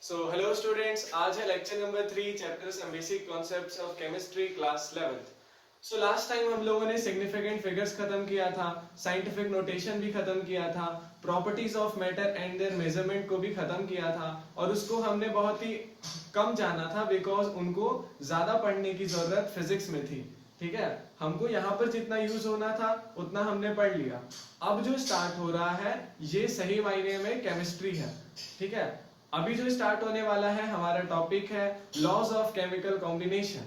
Hello students, आज है lecture number 3, chapter some basic concepts of chemistry, class 11th। Last time हम लोगों ने सिग्निफिकेंट फिगर्स खत्म किया था, साइंटिफिक नोटेशन भी खत्म किया था, properties of matter and there measurement को भी खत्म किया था, और उसको हमने बहुत ही कम जाना था बिकॉज उनको ज्यादा पढ़ने की जरूरत फिजिक्स में थी। ठीक है, हमको यहाँ पर जितना यूज होना था उतना हमने पढ़ लिया। अब जो स्टार्ट हो रहा है ये सही मायने में केमिस्ट्री है। ठीक है, अभी जो स्टार्ट होने वाला है हमारा टॉपिक है लॉज ऑफ केमिकल कॉम्बिनेशन।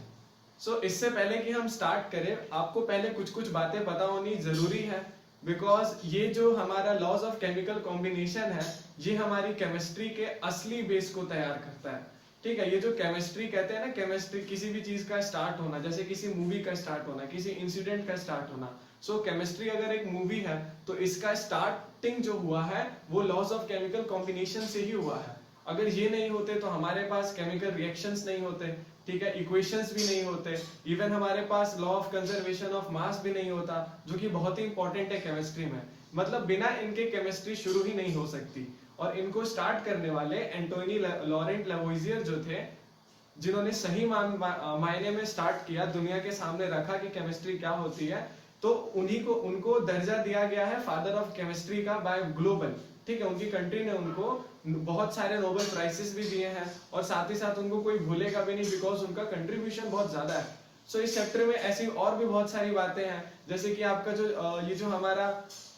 इससे पहले कि हम स्टार्ट करें, आपको पहले कुछ कुछ बातें पता होनी जरूरी है, बिकॉज ये जो हमारा लॉज ऑफ केमिकल कॉम्बिनेशन है ये हमारी केमिस्ट्री के असली बेस को तैयार करता है। ठीक है, ये जो केमिस्ट्री कहते हैं ना, केमिस्ट्री किसी भी चीज का स्टार्ट होना, जैसे किसी मूवी का स्टार्ट होना, किसी इंसिडेंट का स्टार्ट होना। केमिस्ट्री अगर एक मूवी है तो इसका स्टार्टिंग जो हुआ है वो लॉज ऑफ केमिकल कॉम्बिनेशन से ही हुआ है। अगर ये नहीं होते तो हमारे पास केमिकल रिएक्शंस नहीं होते, ठीक है, इक्वेशंस भी नहीं होते, इवन हमारे पास law of conservation of mass भी नहीं होता, जो कि बहुत ही इंपॉर्टेंट है केमिस्ट्री में। मतलब बिना इनके केमिस्ट्री शुरू ही नहीं हो सकती। और इनको स्टार्ट करने वाले एंटोनी लॉरेंट लवोइजियर जो थे, जिन्होंने सही मायने में स्टार्ट किया, दुनिया के सामने रखा कि केमिस्ट्री क्या होती है, तो उनको दर्जा दिया गया है फादर ऑफ केमिस्ट्री का बाय ग्लोबल। ठीक है, उनकी कंट्री ने उनको बहुत सारे नोबेल प्राइजेस भी दिए हैं, और साथ ही साथ उनको कोई भूलेगा भी नहीं बिकॉज उनका कंट्रीब्यूशन बहुत ज्यादा है। इस चैप्टर में ऐसी और भी बहुत सारी बातें हैं, जैसे कि आपका जो ये जो हमारा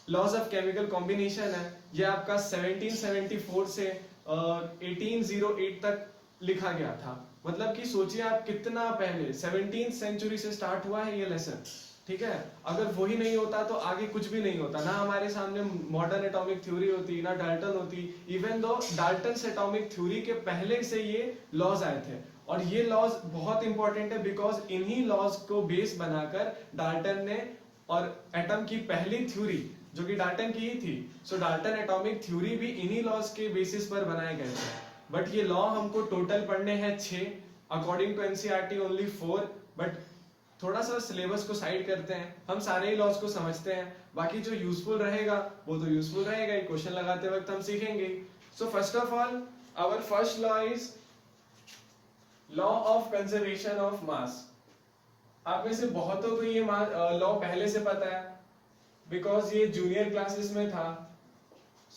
लॉज ऑफ केमिकल कॉम्बिनेशन है, ये आपका 1774 से 1808 तक लिखा गया था। मतलब कि सोचिए आप कितना पहले 17th सेंचुरी से स्टार्ट हुआ है ये लेसन। ठीक है, अगर वही नहीं होता तो आगे कुछ भी नहीं होता, ना हमारे सामने मॉडर्न एटॉमिक थ्योरी होती, ना डाल्टन होती। Even though Dalton atomic theory के पहले से ये लॉज आए थे, और ये लॉज बहुत इंपॉर्टेंट है बिकॉज इन्हीं लॉज को बेस बनाकर डाल्टन ने, और एटम की पहली थ्योरी जो कि डाल्टन की ही थी, डाल्टन एटॉमिक थ्योरी भी इन्हीं लॉज के बेसिस पर बनाए गए थे। बट ये लॉ हमको टोटल पढ़ने हैं 6, according to NCERT only 4। But थोड़ा सा सिलेबस को साइड करते हैं, हम सारे ही लॉज को समझते हैं, बाकी जो यूजफुल रहेगा वो तो यूजफुल रहेगा, क्वेश्चन लगाते वक्त हम सीखेंगे। First of all, our first law is law of conservation of mass. आप में से बहुतों को ये लॉ पहले से पता है बिकॉज ये जूनियर क्लासेस में था।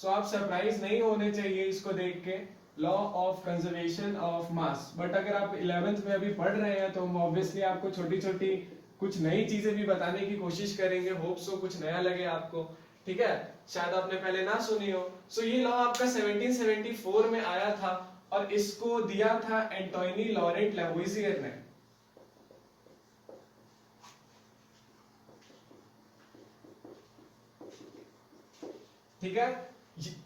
आप सरप्राइज नहीं होने चाहिए इसको देख के, law of conservation of mass. But अगर आप 11th में अभी पढ़ रहे हैं तो हम ऑब्वियसली आपको छोटी छोटी कुछ नई चीजें भी बताने की कोशिश करेंगे, होप सो कुछ नया लगे आपको। ठीक है, शायद आपने पहले ना सुनी हो। ये लॉ आपका 1774 में आया था, और इसको दिया था एंटोनी लॉरेंट लवोइजियर ने। ठीक है,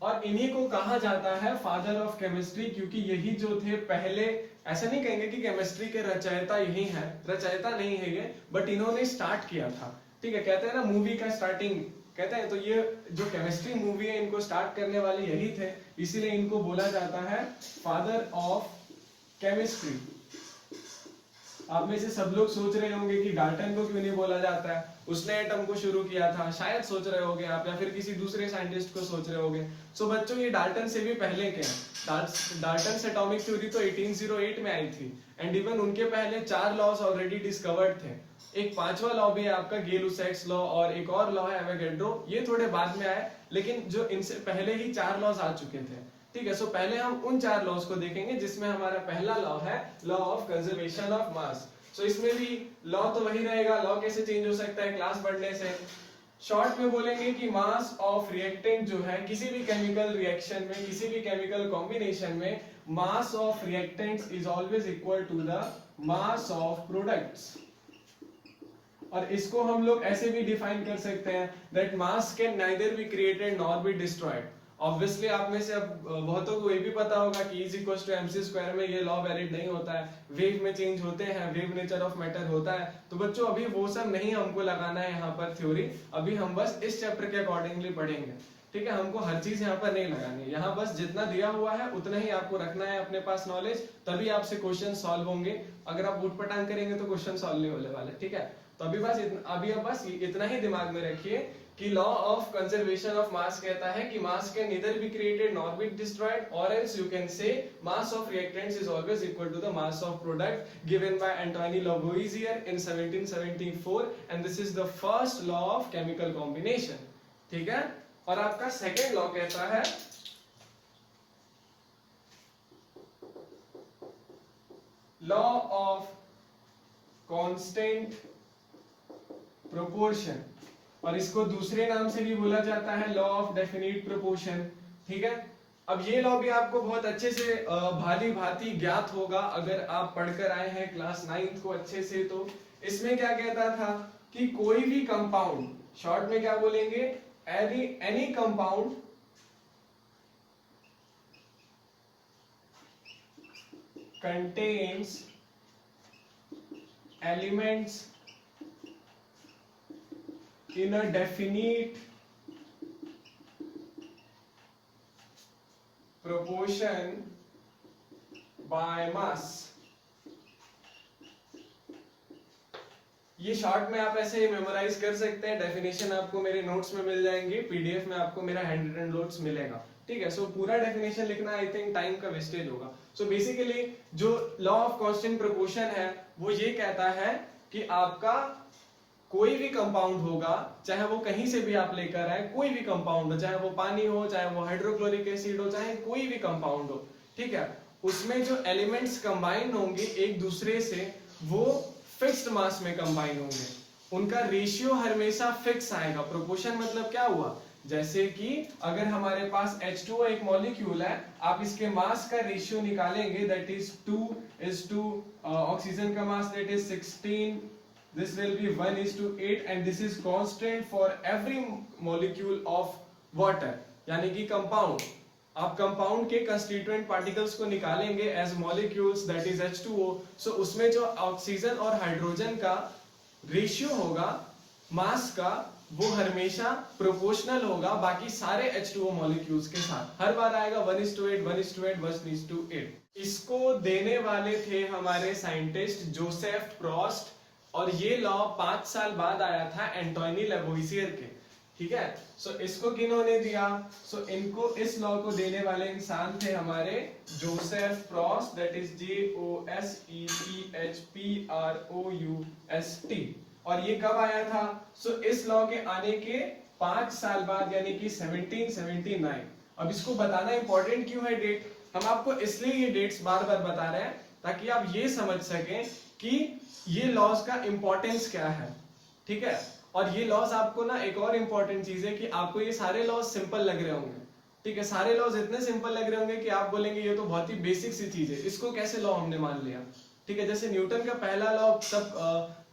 और इन्हीं को कहा जाता है फादर ऑफ केमिस्ट्री, क्योंकि यही जो थे पहले, ऐसा नहीं कहेंगे कि केमिस्ट्री के रचयिता यही हैं, रचयिता नहीं है ये, बट इन्होंने स्टार्ट किया था। ठीक है, कहते हैं ना मूवी का स्टार्टिंग कहते हैं, तो ये जो केमिस्ट्री मूवी है इनको स्टार्ट करने वाले यही थे, इसीलिए इनको बोला जाता है फादर ऑफ केमिस्ट्री। आप में से सब लोग सोच रहे होंगे कि डाल्टन को क्यों नहीं बोला जाता है, उसने एटम को शुरू किया था, शायद सोच रहे होंगे आप, या फिर किसी दूसरे साइंटिस्ट को सोच रहे होंगे। बच्चों, ये डाल्टन से भी पहले के हैं। डाल्टन एटॉमिक थ्योरी तो 1808 में आई थी, एंड इवन उनके पहले 4 लॉज ऑलरेडी डिस्कवर्ड थे। एक 5वां लॉ भी है आपका गेलुसैक्स लॉ, और एक और लॉ है एवोगैड्रो, ये थोड़े बाद में आए, लेकिन जो इनसे पहले ही 4 लॉज आ चुके थे। ठीक है, पहले हम उन 4 लॉज को देखेंगे, जिसमें हमारा पहला लॉ है लॉ ऑफ कंजर्वेशन ऑफ मास। इसमें भी लॉ तो वही रहेगा, लॉ कैसे चेंज हो सकता है क्लास बढ़ने से। शॉर्ट में बोलेंगे कि मास ऑफ रिएक्टेंट जो है किसी भी केमिकल रिएक्शन में, किसी भी केमिकल कॉम्बिनेशन में, mass of reactants is always equal to the mass of products. और इसको हम लोग ऐसे भी डिफाइन कर सकते हैं that mass can neither be created nor be destroyed. Obviously आप में से अब बहुतों को ये भी पता होगा कि E equals to mc square में ये लॉ वैलिड नहीं होता है, वेव में चेंज होते हैं, वेव नेचर ऑफ मैटर होता है। तो बच्चों, अभी वो सब नहीं हमको लगाना है यहाँ पर थ्योरी, अभी हम बस इस चैप्टर के अकॉर्डिंगली पढ़ेंगे। ठीक है, हमको हर चीज यहाँ पर नहीं लगानी है, यहाँ बस जितना दिया हुआ है उतना ही आपको रखना है अपने पास नॉलेज, तभी आपसे क्वेश्चन सॉल्व होंगे। अगर आप उठपटांग करेंगे तो क्वेश्चन सॉल्व नहीं होने वाले। ठीक है, तो अभी आप बस इतना ही दिमाग में रखिए कि law of conservation of mass कहता है कि mass can neither be created nor be destroyed, और else you can say mass of reactants is always equal to the mass of product given by Antoine Lavoisier in 1774, and this is the first law of chemical combination. ठीक है, और आपका second law कहता है law of constant proportion, और इसको दूसरे नाम से भी बोला जाता है लॉ ऑफ डेफिनिट प्रोपोर्शन। ठीक है, अब ये लॉ भी आपको बहुत अच्छे से भाली भांति ज्ञात होगा अगर आप पढ़कर आए हैं क्लास 9th को अच्छे से। तो इसमें क्या कहता था कि कोई भी कंपाउंड, शॉर्ट में क्या बोलेंगे, any compound contains elements in a definite proportion by mass। ये शॉर्ट में आप ऐसे मेमोराइज कर सकते हैं, डेफिनेशन आपको मेरे नोट्स में मिल जाएंगे, पीडीएफ में आपको मेरा हैंड रिटन नोट्स मिलेगा। ठीक है, सो पूरा डेफिनेशन लिखना आई थिंक टाइम का वेस्टेज होगा। सो बेसिकली जो लॉ ऑफ कांस्टेंट प्रोपोर्शन है वो ये कहता है कि आपका कोई भी कंपाउंड होगा, चाहे वो कहीं से भी आप लेकर आए, कोई भी कंपाउंड हो, चाहे वो पानी हो, चाहे वो हाइड्रोक्लोरिक एसिड हो, चाहे कोई भी कंपाउंड हो, ठीक है, उसमें जो एलिमेंट्स कंबाइन होंगे एक दूसरे से वो फिक्स्ड मास में कंबाइन होंगे, उनका रेशियो हमेशा फिक्स आएगा। प्रोपोर्शन मतलब क्या हुआ, जैसे कि अगर हमारे पास H2O एक मॉलिक्यूल है, आप इसके मास का रेशियो निकालेंगे, दैट इज 2:, ऑक्सीजन का mass that is 16, this will be 1:8, and this is constant for every molecule of water। यानी कि कंपाउंड, आप कंपाउंड के कंस्टिट्यूएंट पार्टिकल्स को निकालेंगे as molecules that is H2O, so उसमें जो ऑक्सीजन और हाइड्रोजन का रेशियो होगा मास का, वो हमेशा प्रोपोर्शनल होगा बाकी सारे H2O मॉलिक्यूल्स के साथ, हर बार आएगा 1:8, 1:8, 1:8। इसको देने वाले थे हमारे साइंटिस्ट जोसेफ प्रॉस्ट, और ये लॉ 5 साल बाद आया था एंटोनी लेवोइसियर के। ठीक है, सो इसको किन्होंने दिया, सो इनको, इस लॉ को देने वाले इंसान थे हमारे Joseph Proust, that is JOSEPHPROUST। और ये कब आया था, सो इस लॉ के आने के 5 साल बाद, यानी कि 1779। अब इसको बताना इंपॉर्टेंट क्यों है डेट, हम आपको इसलिए ये डेट्स बार बार बता रहे हैं ताकि आप ये समझ सकें कि ये लॉज का इंपॉर्टेंस क्या है। ठीक है, और ये लॉज आपको ना, एक और इंपॉर्टेंट चीज है कि आपको ये सारे लॉज सिंपल लग रहे होंगे। ठीक है, सारे लॉज इतने सिंपल लग रहे होंगे कि आप बोलेंगे ये तो बहुत ही बेसिक सी चीज है, इसको कैसे लॉ हमने मान लिया। ठीक है, जैसे न्यूटन का पहला लॉ, सब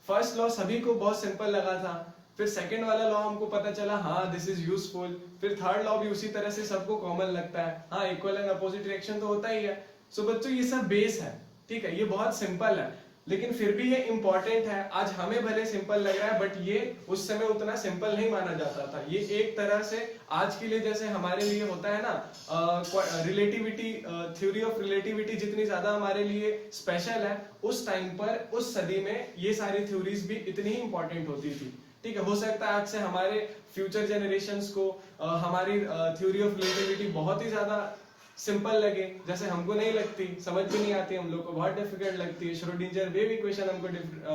फर्स्ट लॉ सभी को बहुत सिंपल लगा था, फिर सेकंड वाला लॉ हमको पता चला हाँ दिस इज यूजफुल, फिर थर्ड लॉ भी उसी तरह से सबको कॉमन लगता है, हाँ इक्वल एंड अपोजिट रिएक्शन तो होता ही है। सो बच्चों ये सब बेस है। ठीक है, ये बहुत सिंपल है, लेकिन फिर भी ये इंपॉर्टेंट है। आज हमें भले सिंपल लग रहा है, बट ये उस समय उतना सिंपल नहीं माना जाता था। ये एक तरह से आज के लिए जैसे हमारे लिए होता है ना रिलेटिविटी, थ्योरी ऑफ रिलेटिविटी जितनी ज्यादा हमारे लिए स्पेशल है, उस टाइम पर, उस सदी में ये सारी थ्योरीज भी इतनी ही इंपॉर्टेंट होती थी। ठीक है, हो सकता है आज से हमारे फ्यूचर जनरेशंस को हमारी थ्योरी ऑफ रिलेटिविटी बहुत ही ज्यादा सिंपल लगे, जैसे हमको नहीं लगती, समझ भी नहीं आती, हम लोग को बहुत डिफिकल्ट लगती है। श्रोडिंगर वेव इक्वेशन हमको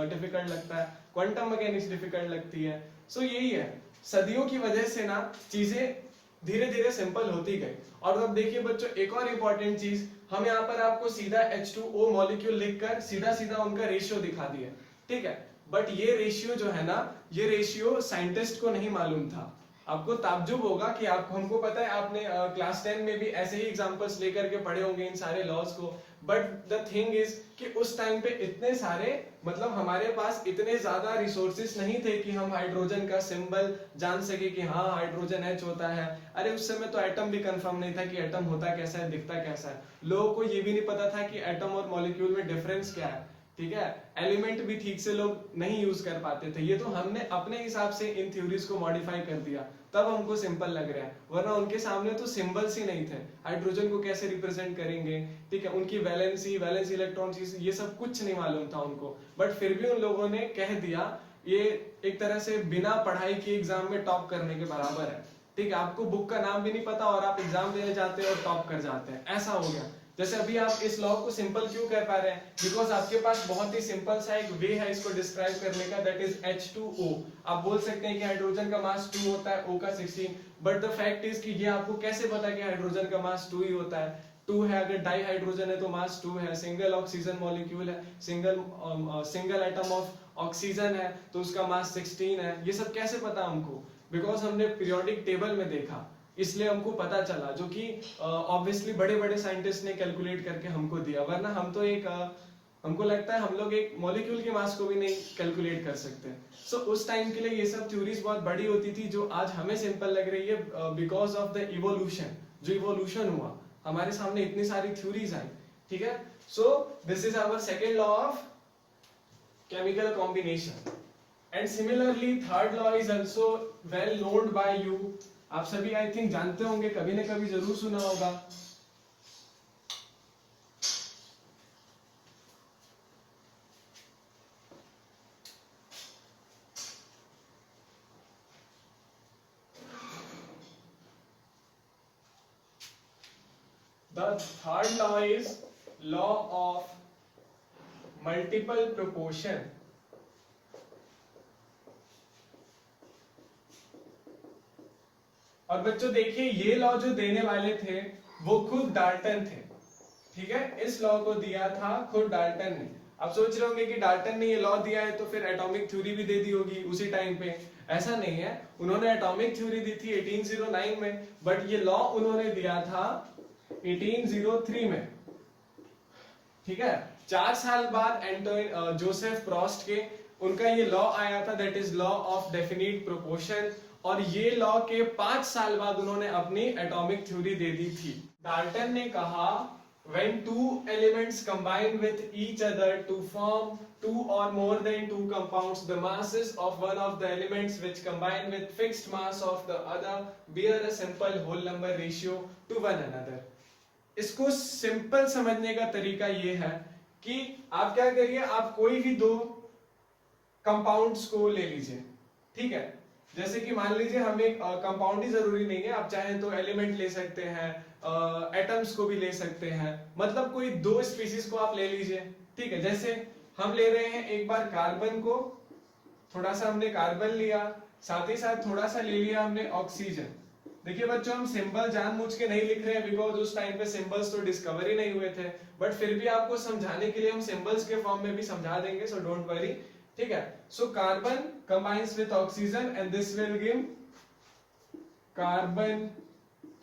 डिफिकल्ट लगता है, क्वांटम मैकेनिक्स डिफिकल्ट लगती है। सो यही है, सदियों की वजह से ना चीजें धीरे धीरे सिंपल होती गई। और अब देखिए बच्चों, एक और इंपॉर्टेंट चीज, हम यहाँ पर आपको सीधा H2O मॉलिक्यूल लिखकर सीधा सीधा उनका रेशियो दिखा दिया। ठीक है, बट ये रेशियो जो है ना, ये रेशियो साइंटिस्ट को नहीं मालूम था। आपको ताज्जुब होगा कि आप, हमको पता है आपने क्लास 10 में भी ऐसे ही एग्जांपल्स लेकर के पढ़े होंगे इन सारे लॉज को, बट द थिंग इज कि उस टाइम पे इतने सारे, मतलब हमारे पास इतने ज्यादा रिसोर्सेस नहीं थे कि हम हाइड्रोजन का सिंबल जान सके कि हाँ हाइड्रोजन H होता है। अरे उस समय तो एटम भी कंफर्म नहीं था कि एटम होता कैसा है, दिखता कैसा है। लोगों को ये भी नहीं पता था कि एटम और मॉलिक्यूल में डिफरेंस क्या है। ठीक है, एलिमेंट भी ठीक से लोग नहीं यूज कर पाते थे। ये तो हमने अपने हिसाब से इन थ्योरीज को मॉडिफाई कर दिया, तब हमको सिंपल लग रहा है, वरना उनके सामने तो सिंबल्स ही नहीं थे। हाइड्रोजन को कैसे रिप्रेजेंट करेंगे, ठीक है, उनकी वैलेंसी, वैलेंस इलेक्ट्रॉन, ये सब कुछ नहीं मालूम था उनको, बट फिर भी उन लोगों ने कह दिया ये एक तरह से बिना पढ़ाई के एग्जाम में टॉप करने के बराबर है। ठीक है, आपको बुक का नाम भी नहीं पता और आप एग्जाम देने जाते हैं और टॉप कर जाते हैं, ऐसा हो गया। जैसे अभी आप इस लॉ को सिंपल क्यों कह पा रहे हैं, बिकॉज आपके पास बहुत ही सिंपल सा एक वे है इसको डिस्क्राइब करने का, दैट इज H2O। आप बोल सकते हैं कि हाइड्रोजन का मास 2 होता है, O का 16, बट द फैक्ट इज कि ये आपको कैसे पता है कि हाइड्रोजन का मास 2 ही होता है। 2 है, अगर डाई हाइड्रोजन है तो मास 2 है, सिंगल ऑक्सीजन मॉलिक्यूल है, सिंगल एटम ऑफ ऑक्सीजन है तो उसका मास 16 है। ये सब कैसे पता हमको, बिकॉज हमने पीरियोडिक टेबल में देखा, इसलिए हमको पता चला, जो कि ऑब्वियसली बड़े बड़े साइंटिस्ट ने कैलकुलेट करके हमको दिया, वरना हम तो एक हमको लगता है हम लोग एक मॉलिक्यूल के मास को भी नहीं कैलकुलेट कर सकते। सो उस टाइम के लिए ये सब थ्योरीज बहुत बड़ी होती थी, जो आज हमें सिंपल लग रही है बिकॉज ऑफ द इवोल्यूशन। जो इवोल्यूशन हुआ, हमारे सामने इतनी सारी थ्योरीज आई। ठीक है, so this is our second law of chemical combination. And similarly third law is also well known by you. आप सभी आई थिंक जानते होंगे, कभी न कभी जरूर सुना होगा। The third law is law of multiple proportion। और बच्चों देखिए, ये लॉ जो देने वाले थे वो खुद डाल्टन थे। ठीक है, इस लॉ को दिया था खुद डाल्टन ने। आप सोच रहे होंगे कि डाल्टन ने ये लॉ दिया है तो फिर एटॉमिक थ्योरी भी दे दी होगी उसी टाइम पे। ऐसा नहीं है, उन्होंने एटॉमिक थ्योरी दी थी 1809 में, बट ये लॉ उन्होंने दिया था 1803 में। ठीक है, 4 साल बाद जोसेफ प्रॉस्ट के उनका ये लॉ आया था, that is law of definite proportion. और ये लॉ के 5 साल बाद उन्होंने अपनी एटॉमिक थ्योरी दे दी थी। डाल्टन ने कहा when two elements combine with each other to form 2 or more than 2 compounds, the masses of one of the elements which combine with fixed mass of the other bear a simple whole number ratio to one another। इसको simple समझने का तरीका ये है कि आप क्या करिए, आप कोई भी 2 कंपाउंड्स को ले लीजिए। ठीक है, जैसे कि मान लीजिए हम एक कंपाउंड ही जरूरी नहीं है, आप चाहें तो एलिमेंट ले सकते हैं, एटम्स को भी ले सकते हैं, मतलब कोई 2 स्पीशीज को आप ले लीजिए। ठीक है, जैसे हम ले रहे हैं एक बार कार्बन को, थोड़ा सा हमने कार्बन लिया, साथ ही साथ थोड़ा सा ले लिया हमने ऑक्सीजन। देखिए बच्चों, हम सिंबल जानबूझ के नहीं लिख रहे हैं, बिकॉज उस टाइम पे सिंबल्स तो डिस्कवर ही नहीं हुए थे, बट फिर भी आपको समझाने के लिए हम सिंबल्स के फॉर्म में भी समझा देंगे, सो डोंट वरी। ठीक है, so carbon combines with oxygen and this will give carbon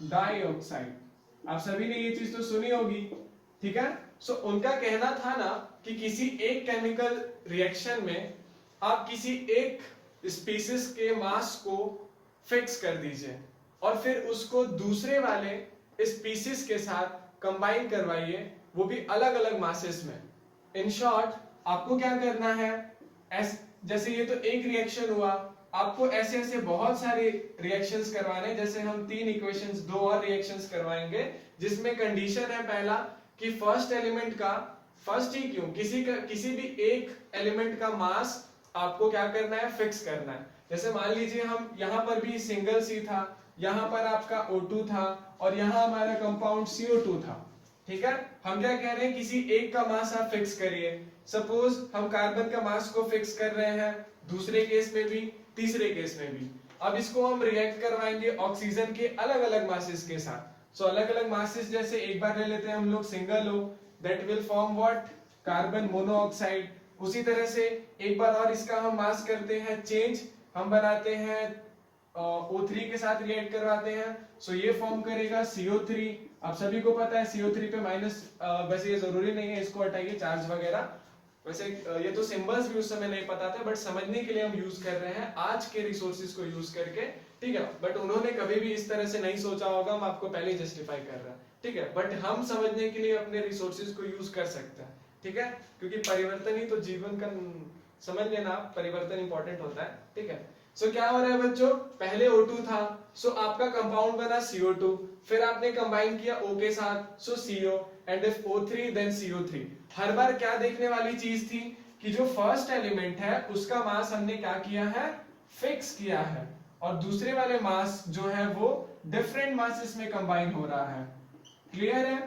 dioxide. आप सभी ने ये चीज तो सुनी होगी। ठीक है, सो उनका कहना था ना कि किसी एक केमिकल रिएक्शन में आप किसी एक स्पीसीज के मास को फिक्स कर दीजिए और फिर उसको दूसरे वाले स्पीसीज के साथ कंबाइन करवाइए, वो भी अलग अलग मासेस में। इन शॉर्ट, आपको क्या करना है, जैसे ये तो एक रिएक्शन हुआ, आपको ऐसे ऐसे बहुत सारे रिएक्शंस करवाने। जैसे हम 3 इक्वेशंस, 2 और रिएक्शंस करवाएंगे, जिसमें कंडीशन है पहला कि फर्स्ट एलिमेंट का, फर्स्ट ही क्यों, किसी भी एक एलिमेंट का मास आपको क्या करना है, फिक्स करना है। जैसे मान लीजिए हम यहाँ पर भी सिंगल सी था, यहाँ पर आपका O2 था और यहाँ हमारा कंपाउंड CO2 था। ठीक है, हम क्या कह रहे हैं, किसी एक का मास आप फिक्स करिए। सपोज हम कार्बन का मास को फिक्स कर रहे हैं, दूसरे केस में भी, तीसरे केस में भी। अब इसको हम रिएक्ट करवाएंगे ऑक्सीजन के अलग अलग मासेस के साथ। सो अलग अलग मासेस, जैसे एक बार ले लेते हैं हम लोग single O, that will form what, carbon monoxide. उसी तरह से एक बार और इसका हम मास करते हैं चेंज, हम बनाते हैं O3 के साथ रिएक्ट करवाते हैं, सो ये फॉर्म करेगा CO3। आप सभी को पता है CO3 पे माइनस, वैसे ये जरूरी नहीं है, इसको हटाइए चार्ज वगैरह, वैसे ये तो सिंबल्स भी उस समय नहीं पता था, बट समझने के लिए हम यूज कर रहे हैं आज के रिसोर्सेज को यूज करके। ठीक है, बट उन्होंने कभी भी इस तरह से नहीं सोचा होगा, हम आपको पहले जस्टिफाई कर रहे हैं। ठीक है, बट हम समझने के लिए अपने रिसोर्सेज को यूज कर सकते हैं। ठीक है, क्योंकि परिवर्तन ही तो जीवन का, समझ लेना, परिवर्तन इंपॉर्टेंट होता है। ठीक है, सो क्या हो रहा है बच्चों, पहले O2 था, सो आपका कंपाउंड बना CO2, फिर आपने कंबाइन किया O के साथ, so CO, and if O3 then CO3। हर बार क्या देखने वाली चीज थी कि जो फर्स्ट एलिमेंट है उसका मास हमने क्या किया है, फिक्स किया है, और दूसरे वाले मास जो है वो डिफरेंट मासेस में कंबाइन हो रहा है। क्लियर है?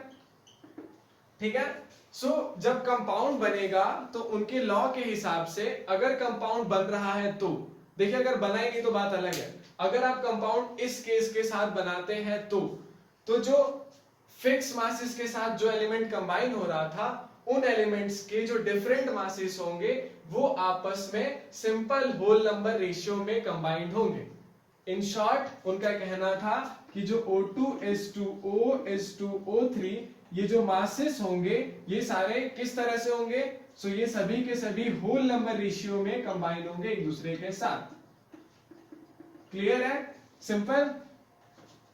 ठीक है। सो जब कंपाउंड बनेगा तो उनके लॉ के हिसाब से अगर कंपाउंड बन रहा है तो देखिए, अगर बना ही नहीं तो बात अलग है। अगर आप कंपाउंड इस केस के साथ बनाते हैं तो जो फिक्स मासेस के साथ जो एलिमेंट कंबाइन हो रहा था, उन एलिमेंट्स के जो डिफरेंट मासेस होंगे वो आपस में सिंपल होल नंबर रेशियो में कंबाइंड होंगे। इन शॉर्ट उनका कहना था कि जो O2S2O ये जो मासेस होंगे ये सारे किस तरह से होंगे, सो ये सभी के सभी होल नंबर रेशियो में कंबाइन होंगे एक दूसरे के साथ। क्लियर है? सिंपल।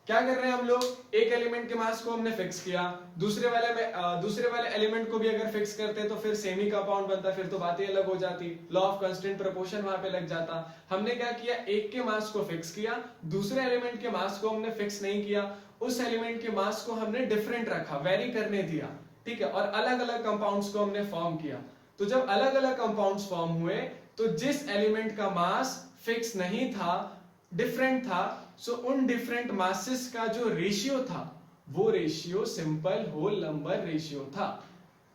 क्या कर रहे हैं हम लोग, एक एलिमेंट के मास को हमने फिक्स किया, दूसरे वाले एलिमेंट को भी अगर फिक्स करते तो फिर सेमी कंपाउंड बनता, फिर तो बातें अलग हो जाती, लॉ ऑफ कांस्टेंट प्रोपोर्शन वहां पे लग जाता। हमने क्या किया, एक के मास को फिक्स किया, दूसरे एलिमेंट के मास को हमने फिक्स नहीं किया, उस एलिमेंट के मास को हमने डिफरेंट रखा, वेरी करने दिया, ठीक है, और अलग अलग कंपाउंड्स को हमने फॉर्म किया। तो जब अलग अलग कंपाउंड्स फॉर्म हुए तो जिस एलिमेंट का मास फिक्स नहीं था, डिफरेंट था, सो उन डिफरेंट मासेस का जो रेशियो था वो ratio simple whole number ratio था।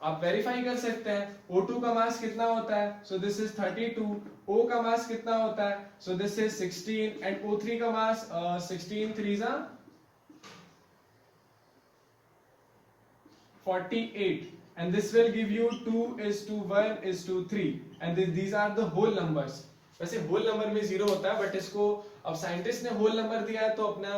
आप वेरीफाई कर सकते हैं। O2 का मास कितना होता है, सो दिस इज 32, O का मास कितना होता है, so this is 16, and O3 का मास 16 3 जा 48, and this will give you 2:1:3, and these are the whole numbers। वैसे होल नंबर में 0 होता है, बट इसको अब साइंटिस्ट ने होल नंबर दिया है तो अपना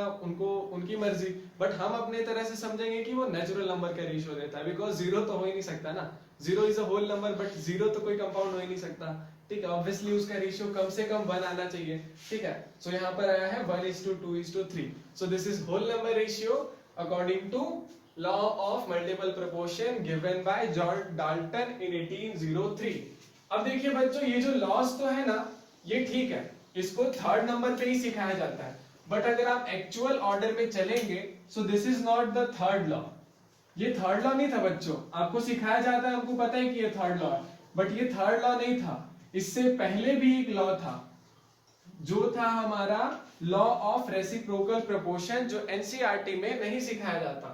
उनकी मर्जी, बट हम अपने तरह से समझेंगे कि वो नेचुरल नंबर का रेशियो देता है, बिकॉज 0 तो हो ही नहीं सकता ना, 0 is a whole number, but 0 तो कोई कंपाउंड हो ही नहीं सकता, ठीक है। ऑब्वियसली उसका रेशियो कम से कम 1 आना चाहिए, ठीक है। सो यहाँ पर आया है 1:2:3, so this is whole number ratio according to law of multiple proportion given by John Dalton in 1803। अब देखिए बच्चों, ये जो लॉस तो है ना, ये ठीक है, इसको थर्ड नंबर पे ही सिखाया जाता है, बट अगर आप एक्चुअल ऑर्डर में चलेंगे, सो this is not the third law. ये थर्ड लॉ नहीं था बच्चों, आपको सिखाया जाता है, हमको पता है कि ये थर्ड लॉ है, बट ये थर्ड लॉ नहीं था। इससे पहले भी एक लॉ था, जो था हमारा लॉ ऑफ रेसिप्रोकल प्रोपोर्शन, जो एनसीईआरटी में नहीं सिखाया जाता,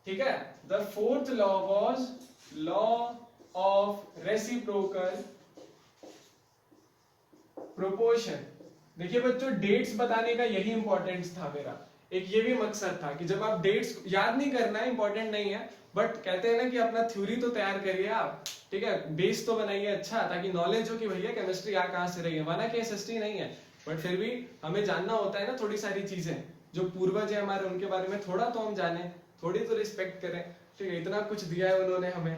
ठीक है। The fourth law was law of reciprocal proportion. देखिए बच्चों, डेट्स बताने का यही इंपॉर्टेंस था मेरा, एक ये भी मकसद था कि जब आप डेट्स याद नहीं करना है, इंपॉर्टेंट नहीं है, बट कहते हैं ना कि अपना थ्योरी तो तैयार करिए आप, ठीक है, बेस तो बनाइए अच्छा, ताकि नॉलेज हो कि भैया केमिस्ट्री आ कहां से रही है। माना कि एसएसटी नहीं है, बट फिर भी हमें जानना होता है ना थोड़ी सारी चीजें, जो पूर्वज है हमारे उनके बारे में थोड़ा तो हम जाने, थोड़ी तो रिस्पेक्ट करें, ठीक है, इतना कुछ दिया है उन्होंने हमें।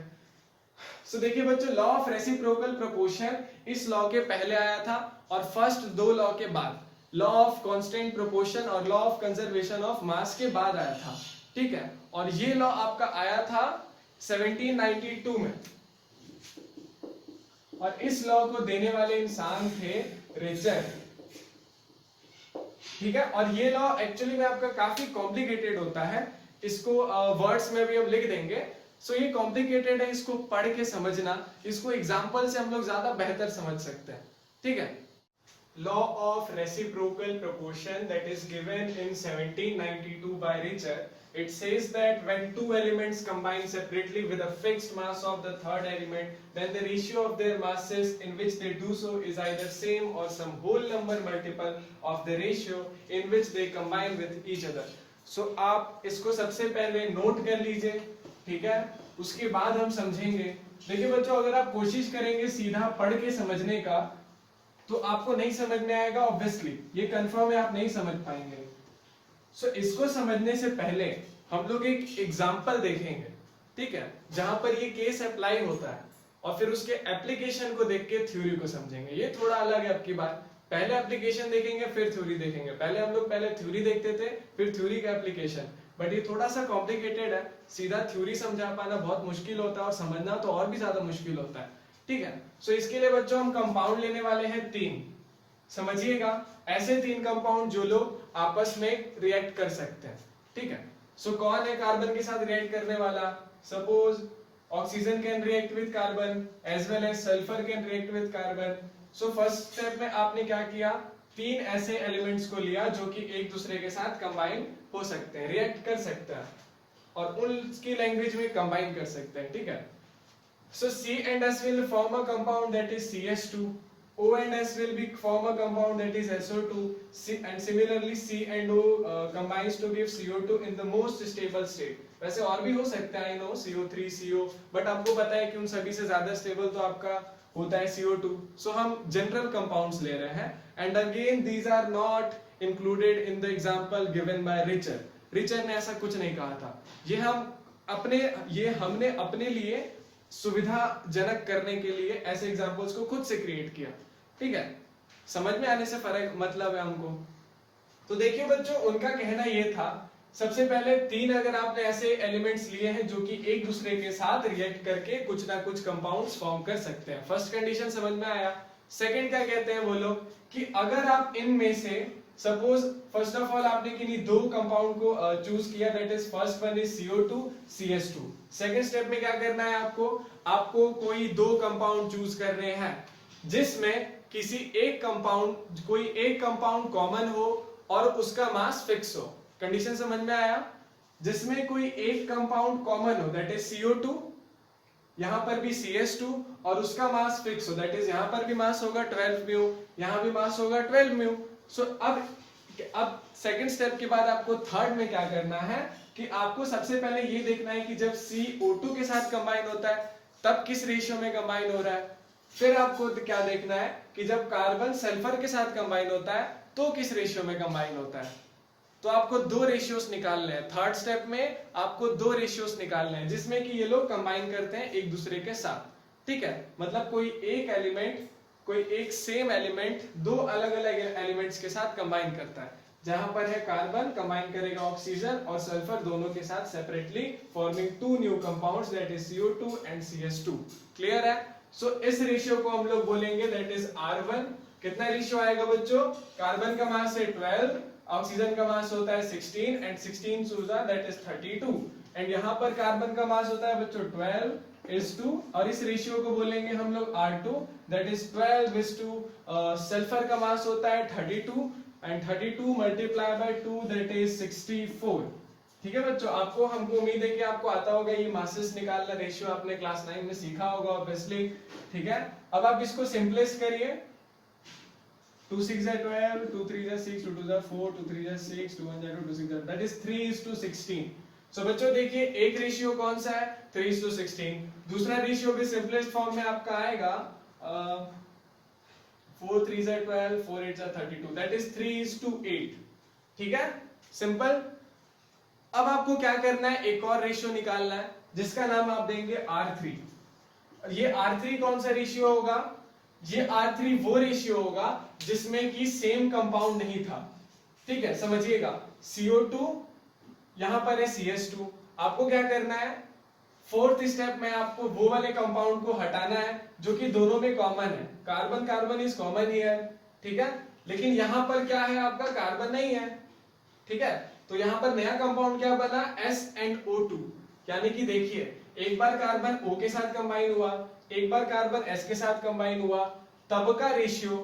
सो देखिए बच्चों, लॉ ऑफ रेसिप्रोकल प्रोपोर्शन इस लॉ के पहले आया था, और फर्स्ट दो लॉ के बाद, लॉ ऑफ कांस्टेंट प्रोपोर्शन और लॉ ऑफ कंजर्वेशन ऑफ मास के बाद आया था, ठीक है। और ये लॉ आपका आया था 1792 में, और इस लॉ को देने वाले इंसान थे रिचर, ठीक है। और ये लॉ एक्चुअली में आपका काफी कॉम्प्लिकेटेड होता है, इसको वर्ड्स में भी हम लिख देंगे। सो ये कॉम्प्लिकेटेड है, इसको पढ़ के समझना, इसको एग्जांपल से हम लोग ज्यादा बेहतर समझ सकते हैं, ठीक है। Law of reciprocal proportion that is given in 1792 by Richter, it says that when two elements combine separately with a fixed mass of the third element, then the ratio of their masses in which they do so is either same or some whole number multiple of the ratio in which they combine with each other। So आप इसको सबसे पहले note कर लीजिए, ठीक है, उसके बाद हम समझेंगे। देखिए बच्चों, अगर आप कोशिश करेंगे सीधा पढ़ के समझने का, तो आपको नहीं समझ में आएगा, ऑब्वियसली ये कंफर्म है, आप नहीं समझ पाएंगे। सो इसको समझने से पहले हम लोग एक एग्जाम्पल देखेंगे, ठीक है, जहां पर ये केस अप्लाई होता है, और फिर उसके एप्लीकेशन को देख के थ्योरी को समझेंगे। ये थोड़ा अलग है आपकी बात, पहले एप्लीकेशन देखेंगे फिर थ्योरी देखेंगे। पहले हम लोग पहले थ्योरी देखते थे, फिर थ्योरी का एप्लीकेशन, बट ये थोड़ा सा कॉम्प्लिकेटेड है, सीधा थ्योरी समझा पाना बहुत मुश्किल होता है, और समझना तो और भी ज्यादा मुश्किल होता है, ठीक है। सो इसके लिए बच्चों हम कंपाउंड लेने वाले हैं 3, समझिएगा, ऐसे 3 कंपाउंड जो लोग आपस में रिएक्ट कर सकते हैं, ठीक है। सो कौन है कार्बन के साथ रिएक्ट करने वाला, suppose oxygen can react with carbon as well as sulfur can react with carbon. So first step में आपने क्या किया, तीन ऐसे एलिमेंट्स को लिया जो कि एक दूसरे के साथ कंबाइन हो सकते हैं, रिएक्ट कर सकते हैं और उनकी लैंग्वेज में कंबाइन कर सकते हैं, ठीक है। So C and S will form a compound that is CS2. O and S will be form a compound that is SO2. And similarly C and O combines to give CO2 in the most stable state. वैसे और भी हो सकता है, no CO3, CO, but आपको पता है कि उन सभी से ज्यादा स्टेबल तो आपका होता है CO2. So हम जनरल कंपाउंड्स ले रहे हैं. And again these are not included in the example given by Richer. Richer ने ऐसा कुछ नहीं कहा था. ये हमने अपने लिए सुविधाजनक करने के लिए ऐसे एग्जांपल्स को खुद से क्रिएट किया, ठीक है। समझ में आने से फर्क मतलब है हमको। तो देखिए बच्चों, उनका कहना ये था, सबसे पहले तीन अगर आपने ऐसे एलिमेंट्स लिए हैं जो कि एक दूसरे के साथ रिएक्ट करके कुछ ना कुछ कंपाउंड्स फॉर्म कर सकते हैं, फर्स्ट कंडीशन समझ में आया। सेकंड क्या कहते हैं वो लोग कि अगर आप इनमें से सपोज फर्स्ट ऑफ ऑल आपने किन्हीं दो कंपाउंड को चूज किया, that is first one is CO2 CS2। Second step में क्या करना है आपको कोई दो कंपाउंड चूज करने हैं जिसमें किसी एक कंपाउंड कोई एक कंपाउंड कॉमन हो और उसका मास फिक्स हो। कंडीशन समझ में आया? जिसमें कोई एक कंपाउंड कॉमन हो, दैट इज CO2, यहां पर भी CS2 और उसका मास फिक्स हो, दैट इज यहां पर भी मास होगा 12 म्यू, यहां भी मास होगा 12 म्यू। सो अब सेकंड स्टेप के बाद आपको थर्ड में क्या करना है कि आपको सबसे पहले ये देखना है कि जब CO2 के साथ कंबाइन होता है तब किस रेशियो में कंबाइन हो रहा है। फिर आपको क्या देखना है कि जब कार्बन सल्फर के साथ कंबाइन होता है तो किस रेशियो में कंबाइन होता है। तो आपको दो रेशियोस निकालने हैं। थर्ड स्टेप में आपको दो रेशियोस निकालने हैं जिसमें कि ये लोग कंबाइन करते हैं एक दूसरे के साथ, ठीक है। मतलब कोई एक सेम एलिमेंट दो अलग अलग एलिमेंट्स के साथ कंबाइन करता है। जहां पर है कार्बन कंबाइन करेगा ऑक्सीजन और सल्फर दोनों के साथ separately, forming two new compounds that is CO2 and CS2। Clear है? सो इस रेशियो को हम लोग बोलेंगे दैट इज R1। कितना रेशियो आएगा बच्चों? कार्बन का मास है 12, ऑक्सीजन का मास होता है 16 एंड 16 सूजा दैट इज 32 एंड यहाँ पर कार्बन का मास होता है बच्चों 12:2 और इस रेशियो को बोलेंगे हम लोग R2 दैट इज 12:2। सल्फर का मास होता है 32 and 32 multiply by 2 that is 64। ठीक है बच्चों, हमको उम्मीद है कि आपको आता होगा ये मासेस निकालना, रेशियो आपने क्लास 9 में सीखा होगा ऑब्वियसली, ठीक है। अब आप इसको सिंपलेस्ट करिए, 2 6 are 12, 2 3 are 6, 2 2 are 4, 2 3 are 6, 2 1 are 2, 2 6 are, that is 3:16। सो बच्चों देखिए एक रेशियो कौन सा है? 3:16। दूसरा रेशियो भी सिंपलेस्ट फॉर्म में आपका आएगा 4 3 are 12, 4 8 are 32, that is 3:8। ठीक है, सिंपल। अब आपको क्या करना है, एक और रेशियो निकालना है जिसका नाम आप देंगे R3। ये R3 कौन सा रेशियो होगा? ये R3 वो रेशियो होगा जिसमें कि सेम कंपाउंड नहीं था, ठीक है। समझिएगा, CO2 यहां पर है CS2। आपको क्या करना है, फोर्थ स्टेप में आपको वो वाले कंपाउंड को हटाना है जो कि दोनों में कॉमन है। कार्बन कार्बन इज कॉमन ही है, ठीक है, लेकिन यहां पर क्या है, आपका कार्बन नहीं है, ठीक है। तो यहां पर नया कंपाउंड क्या बना, SnO2। यानी कि देखिए, एक बार कार्बन O के साथ कंबाइन हुआ, एक बार कार्बन S के साथ कंबाइन हुआ, तब का रेशियो,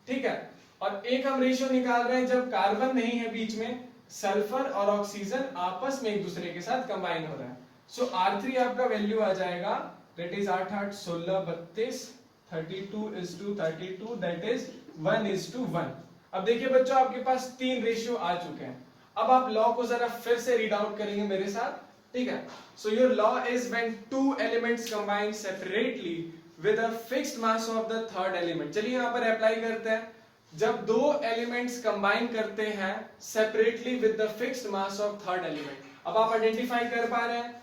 ठीक है। और एक हम रेशियो निकाल रहे हैं जब कार्बन नहीं है बीच में, सल्फर और ऑक्सीजन आपस में एक दूसरे के साथ कंबाइन हो रहा है। सो R3 आपका वैल्यू आ जाएगा दैट इज 8 8 16 32 32:32 दैट इज 1:1। अब देखिए बच्चों, आपके पास तीन रेशियो आ चुके हैं। अब आप लॉ को जरा फिर से रीड आउट करेंगे मेरे साथ, ठीक है। So your law is when two elements combine separately with a fixed mass of the third element. चलिए यहां पर अप्लाई करते हैं। जब दो एलिमेंट्स कंबाइन करते हैं separately with the fixed mass of third element, अब आप आइडेंटिफाई कर पा रहे हैं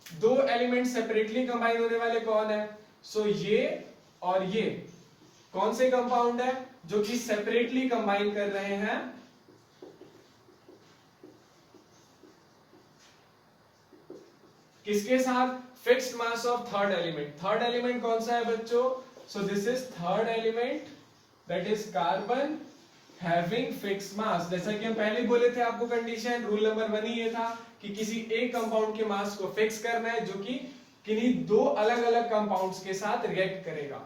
दो एलिमेंट सेपरेटली कंबाइन होने वाले कौन है? सो ये और ये कौन से कंपाउंड है जो कि सेपरेटली कंबाइन कर रहे हैं? किसके साथ? Fixed mass of third element. Third element कौन सा है बच्चों? सो this is third element that is carbon having fixed mass. जैसा कि हम पहले बोले थे आपको कंडीशन, रूल नंबर 1 ही ये था कि किसी एक कंपाउंड के मास को फिक्स करना है जो कि किन्हीं दो अलग अलग कंपाउंड्स के साथ रिएक्ट करेगा।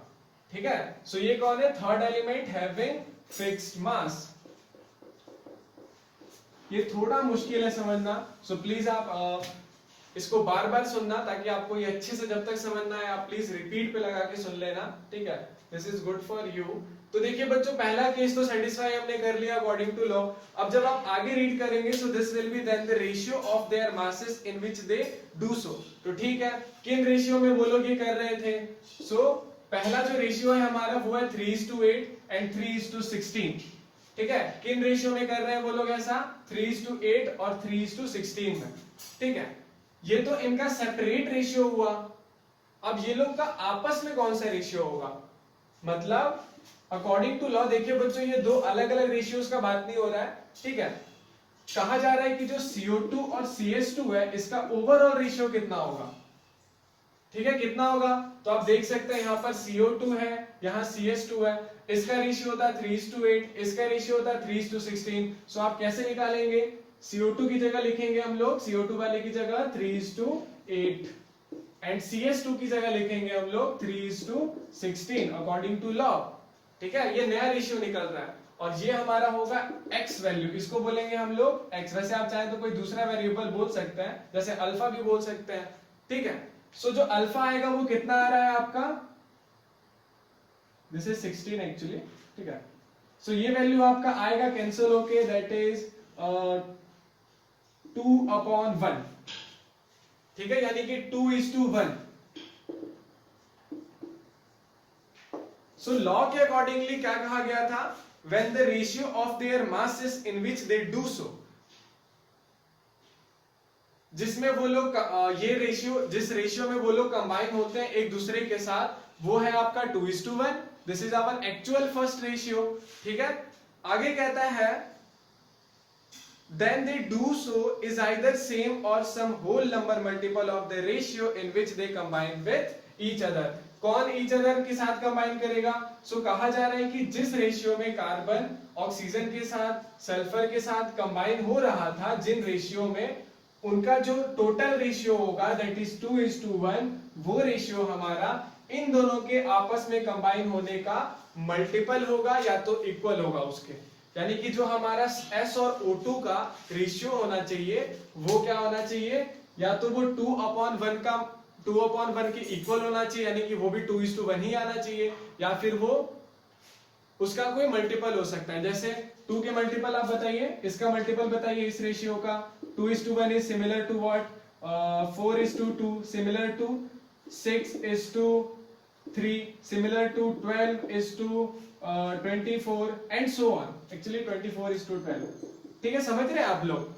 ठीक है, सो ये कौन है? Third element having fixed mass. ये थोड़ा मुश्किल है समझना, सो प्लीज आप इसको बार बार सुनना ताकि आपको ये अच्छे से जब तक समझ ना आए आप प्लीज रिपीट पे लगा के सुन लेना। ठीक है, this is good for you. तो देखिए बच्चों, पहला केस तो सेटिस्फाई हमने कर लिया अकॉर्डिंग टू लॉ। अब जब आप आगे रीड करेंगे, so this will be then the ratio of their masses in which they do so. तो ठीक है, किन रेशियो में वो लोग ये कर रहे थे? सो पहला जो रेशियो है हमारा वो है 3:8 एंड 3:16। ठीक है, किन रेशियो में कर रहे हैं वो लोग ऐसा? 3:8 और 3:16 में। ठीक है, ये तो इनका सेपरेट रेशियो हुआ। अब ये लोग का आपस में कौन सा रेशियो होगा? मतलब अकॉर्डिंग टू लॉ देखिए बच्चों, ये दो अलग अलग रेशियोज का बात नहीं हो रहा है। ठीक है, कहा जा रहा है कि जो CO2 और CS2 है इसका ओवरऑल रेशियो कितना होगा। ठीक है, कितना होगा? तो आप देख सकते हैं यहाँ पर CO2 है, यहाँ CS2 है, इसका रेशियो होता है 3:8, इसका रेशियो होता है 3:16। सो आप कैसे निकालेंगे? CO2 की जगह लिखेंगे हम लोग, CO2 वाले की जगह 3:8 एंड CS2 की जगह लिखेंगे हम लोग 3:16 अकॉर्डिंग टू लॉ। ठीक है, ये नया रेशियो निकल रहा है और ये हमारा होगा x वैल्यू, इसको बोलेंगे हम लोग x। वैसे आप चाहें तो कोई दूसरा वेरिएबल बोल सकते हैं, जैसे अल्फा भी बोल सकते हैं। ठीक है, सो जो अल्फा आएगा वो कितना आ रहा है आपका? This is 16 actually. ठीक है, सो ये वैल्यू आपका आएगा कैंसिल होके, दैट इज 2/1। ठीक है, यानी कि 2:1। सो लॉ के अकॉर्डिंगली क्या कहा गया था? When the ratio of their masses in which they do सो, जिसमें वो लोग ये रेशियो, जिस रेशियो में वो लोग कंबाइन होते हैं एक दूसरे के साथ, वो है आपका 2:1। This is our actual first ratio. ठीक है, आगे कहता है then they do so is either same or some whole number multiple of the ratio in which they combine with each other। कौन each other के साथ कंबाइन करेगा? सो कहा जा रहा है कि जिस रेशियो में कार्बन ऑक्सीजन के साथ, सल्फर के साथ कंबाइन हो रहा था, जिन रेशियो में उनका जो टोटल रेशियो होगा दैट इज 2:1, वो रेशियो हमारा इन दोनों के आपस में कंबाइन होने का मल्टीपल होगा या तो इक्वल होगा उसके। यानी कि जो हमारा S और O2 का रेशियो होना चाहिए वो क्या होना चाहिए? या तो वो 2/1 के इक्वल होना चाहिए, यानी कि वो भी 2:1 ही आना चाहिए, या फिर वो उसका कोई मल्टीपल हो सकता है। जैसे 2 के मल्टीपल आप बताइए, इसका मल्टीपल बताइए इस रेशियो का। 2:1 is similar to what? 4:2 similar to 6:3 similar to 12:24 and so on. Actually 24:12। ठीक है, समझ रहे हैं आप लोग?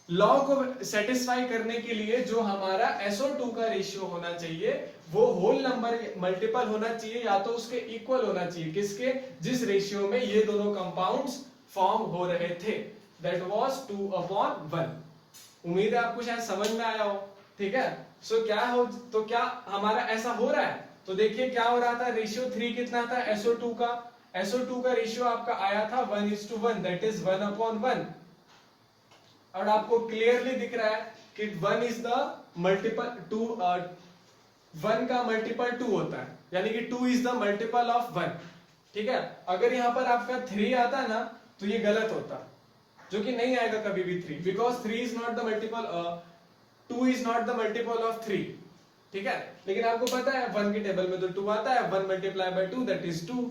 लॉ को सेटिस्फाई करने के लिए जो हमारा SO2 का रेशियो होना चाहिए वो होल नंबर मल्टीपल होना चाहिए या तो उसके इक्वल होना चाहिए। किसके? जिस रेशियो में ये दोनों कंपाउंड्स फॉर्म हो रहे थे, दैट वाज 2/1। उम्मीद है आपको शायद समझ में आया हो। ठीक है, सो क्या हमारा ऐसा हो रहा है? तो देखिए क्या हो रहा था, रेशियो 3 कितना था SO2 का? SO2 का रेशियो आपका आया था 1:1, दैट इज 1/1। और आपको क्लियरली दिख रहा है कि 1 इज द मल्टीपल 2, 1 का मल्टीपल 2 होता है, यानी कि 2 इज द मल्टीपल ऑफ 1। ठीक है, अगर यहां पर आपका 3 आता ना तो ये गलत होता, जो कि नहीं आएगा कभी भी 3, because 3 is not the multiple, 2 is not the multiple of 3। ठीक है, लेकिन आपको पता है 1 के टेबल में तो 2 आता है, 1 मल्टीप्लाई बाय 2 दैट इज 2।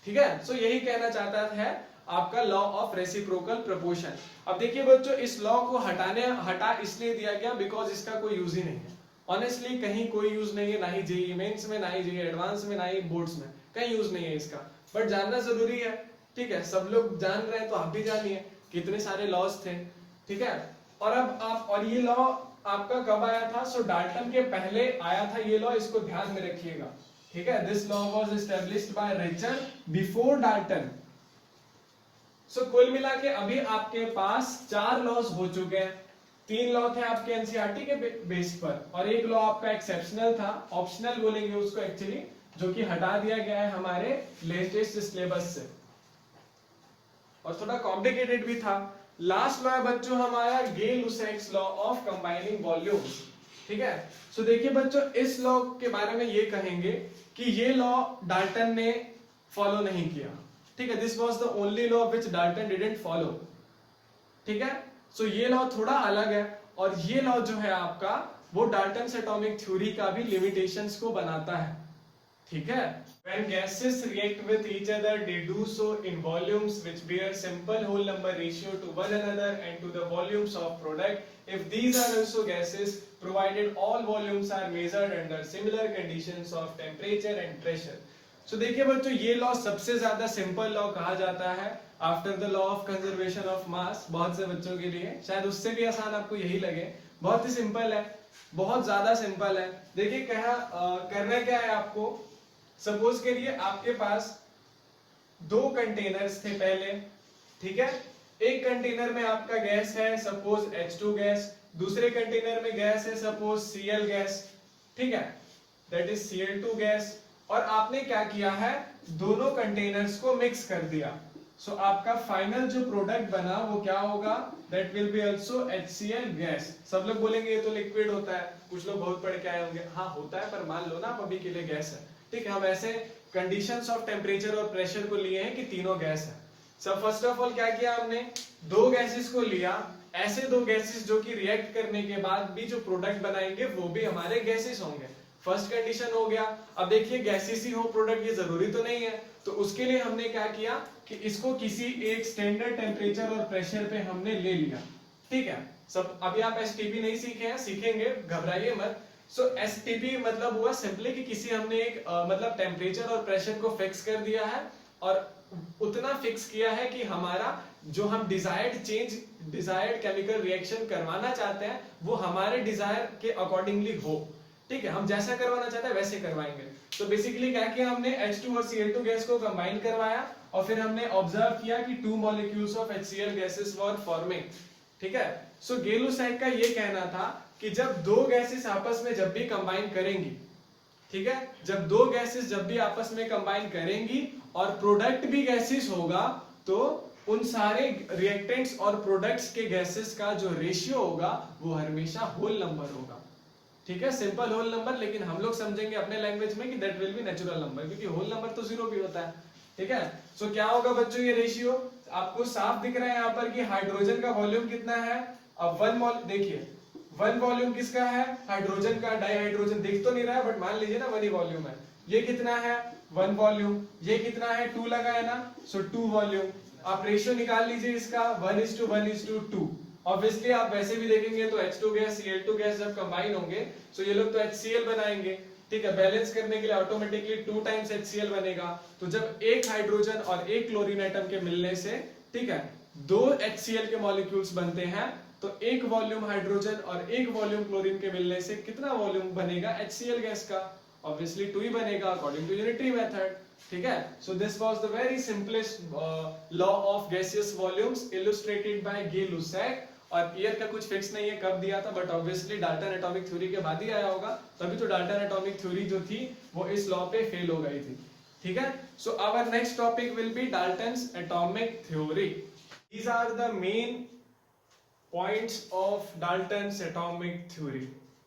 ठीक है, सो यही कहना चाहता है आपका लॉ ऑफ रेसिप्रोकल प्रोपोर्शन। अब देखिए बच्चों, इस लॉ को हटा इसलिए दिया गया बिकॉज इसका कोई यूज ही नहीं है। ऑनेस्टली कहीं कोई यूज नहीं है, ना ही जेईई मेंस में, ना ही जेईई एडवांस में, ना ही बोर्ड्स में, कहीं यूज नहीं है इसका। बट जानना जरूरी है। ठीक है, सब लोग जान रहे हैं तो आप भी जानिए, कितने सारे लॉज थे। ठीक है, और अब आप, और ये लॉ आपका कब आया था? सो डाल्टन के पहले आया था ये लॉ, इसको ध्यान में रखिएगा। ठीक है, this law was established by Richard before Dalton. So कुल मिला के अभी आपके पास 4 लॉज हो चुके हैं। 3 लॉ थे आपके एनसीईआरटी के बेस पर, और एक लॉ आपका एक्सेप्शनल था, ऑप्शनल बोलेंगे उसको एक्चुअली, जो कि हटा दिया गया है हमारे लेटेस्ट सिलेबस से, और थोड़ा कॉम्प्लिकेटेड भी था। लास्ट लॉ है बच्चों हमारा Gay-Lussac's law of combining volumes. ठीक है। सो देखिए बच्चों, इस लॉ के बारे में ये कहेंगे कि ये लॉ डाल्टन ने फॉलो नहीं किया, ठीक है। This was the only law which Dalton didn't follow, ठीक है। सो ये लॉ थोड़ा अलग है, और ये लॉ जो है आपका, वो डाल्टन्स एटॉमिक थ्योरी का भी लिमिटेशंस को बनाता है, ठीक है। When gases react with each other, they do so in volumes which bear simple whole number ratio to one another and to the volumes of product. If these are also gases, provided all volumes are measured under similar conditions of temperature and pressure. So देखिए बच्चों, ये law सबसे ज्यादा simple law कहा जाता है after the law of conservation of मास। बहुत से बच्चों के लिए शायद उससे भी आसान आपको यही लगे, बहुत ही सिंपल है, बहुत ज्यादा सिंपल है। देखिए करना क्या है आपको, सपोज के लिए आपके पास दो कंटेनर्स थे पहले, ठीक है। एक कंटेनर में आपका गैस है सपोज H2 गैस, दूसरे कंटेनर में गैस है सपोज Cl गैस, ठीक है, दैट इज Cl2 गैस। और आपने क्या किया है, दोनों कंटेनर्स को मिक्स कर दिया। सो आपका फाइनल जो प्रोडक्ट बना वो क्या होगा, that will be also HCl gas. सब लोग बोलेंगे ये तो लिक्विड होता है, कुछ लोग बहुत पढ़ के आए होंगे, हाँ होता है, पर मान लो ना आप अभी के लिए गैस है, ठीक है। हम ऐसे कंडीशंस ऑफ टेम्परेचर और प्रेशर को लिए हैं कि तीनों गैस है। सब फर्स्ट ऑफ ऑल क्या किया हमने, दो गैसेस को लिया, ऐसे दो गैसेस जो कि रिएक्ट करने के बाद भी जो प्रोडक्ट बनाएंगे वो भी हमारे गैसेस होंगे। फर्स्ट कंडीशन हो गया। अब देखिए गैसेस ही हो प्रोडक्ट, ये जरूरी तो नहीं है, तो उसके लिए हमने क्या किया कि इसको किसी एक स्टैंडर्ड टेम्परेचर और प्रेशर पे हमने ले लिया, ठीक है। सब अभी आप एसटीपी नहीं सीखे हैं, सीखेंगे, घबराइए मत। सो एसटीपी मतलब हुआ सिंपली कि किसी हमने एक मतलब टेम्परेचर और प्रेशर को फिक्स कर दिया है, और उतना फिक्स किया है कि हमारा जो हम desired change, desired chemical reaction करवाना चाहते हैं वो हमारे डिजायर के अकॉर्डिंगली हो, ठीक है। हम जैसा करवाना चाहते हैं वैसे करवाएंगे। तो बेसिकली क्या किया हमने, H2 और Cl2 गैस को कंबाइन करवाया, और फिर हमने ऑब्जर्व किया कि 2 molecules of HCl gases were forming, ठीक है। सो गेलुसाइड का ये कहना था कि जब दो गैसेस आपस में जब भी कंबाइन करेंगी, ठीक है, जब दो गैसेस जब भी आपस में कंबाइन करेंगी और प्रोडक्ट भी गैसेस होगा, तो उन सारे रिएक्टेंट्स और प्रोडक्ट्स के गैसेस का जो रेशियो होगा वो हमेशा होल नंबर होगा, ठीक है। सिंपल होल नंबर, लेकिन हम लोग समझेंगे अपने लैंग्वेज में कि that will be natural number, क्योंकि होल नंबर तो जीरो भी होता है, ठीक है। सो क्या होगा बच्चों, ये रेशियो आपको साफ दिख रहा है यहाँ पर कि हाइड्रोजन का वॉल्यूम कितना है। अब देखिए वन वॉल्यूम किसका है, हाइड्रोजन का, डाइहाइड्रोजन दिख तो नहीं रहा है बट मान लीजिए ना वन ही वॉल्यूम है। ये कितना है, वन वॉल्यूम। ये कितना है, 2 लगा है ना, सो 2 वॉल्यूम। आप रेशियो निकाल लीजिए इसका, 1:1:2। ऑब्वियसली आप वैसे भी देखेंगे तो H2 गैस Cl2 गैस जब कंबाइन होंगे तो ये लोग तो HCl बनाएंगे, ठीक है। बैलेंस करने के लिए ऑटोमेटिकली 2 टाइम्स HCl बनेगा। तो जब एक हाइड्रोजन और एक क्लोरीन एटम के मिलने से, ठीक है, 2 HCl के मॉलिक्यूल्स बनते हैं, तो एक वॉल्यूम हाइड्रोजन और एक वॉल्यूम क्लोरीन के मिलने से कितना वॉल्यूम बनेगा HCl गैस का, ऑब्वियसली 2 ही बनेगा अकॉर्डिंग टू यूनिटरी मेथड, ठीक है। So this was the very simplest law of gaseous volumes illustrated by Gay Lussac. और ईयर का कुछ फिक्स नहीं है कब दिया था, but obviously Dalton atomic theory के बाद ही आया होगा, तभी तो डाल्टन एटॉमिक थ्योरी जो थी वो इस लॉ पे फेल हो गई थी, ठीक है। So our next topic will be Dalton's atomic theory. These are the main points of Dalton's atomic theory.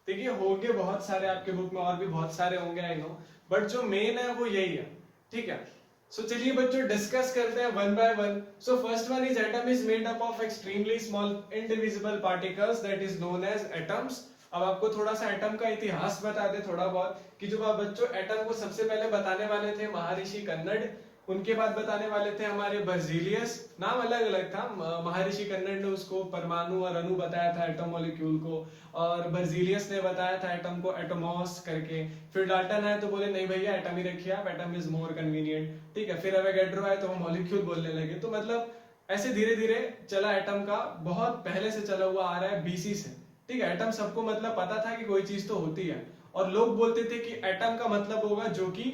देखिए होंगे बहुत सारे आपके बुक में, और भी बहुत सारे होंगे आई नो, बट जो मेन है वो यही है, ठीक है। सो चलिए बच्चों डिस्कस करते हैं one by one. So first one is atom is made up of extremely small indivisible particles that is known as atoms. अब आपको थोड़ा सा एटम का इतिहास बता दे थोड़ा बहुत, कि जो बच्चों एटम को सबसे पहले बताने वाले थे महर्षि कन्नड़, उनके बाद बताने वाले थे हमारे बर्जीलियस, नाम अलग अलग था। महर्षि कन्नड़ ने उसको परमाणु और अणु बताया था एटम मॉलिक्यूल को, और बर्जीलियस ने बताया था एटम को एटमॉस करके। फिर डाल्टन आए तो बोले नहीं भैया एटम ही रखिए आप, एटम इज मोर कन्वीनियंट, ठीक है। फिर एवोगैड्रो आए तो वो मॉलिक्यूल बोलने लगे। तो मतलब ऐसे धीरे धीरे चला एटम का, बहुत पहले से चला हुआ आ रहा है BC से, ठीक है। एटम सबको मतलब पता था कि कोई चीज तो होती है, और लोग बोलते थे कि एटम का मतलब होगा जो कि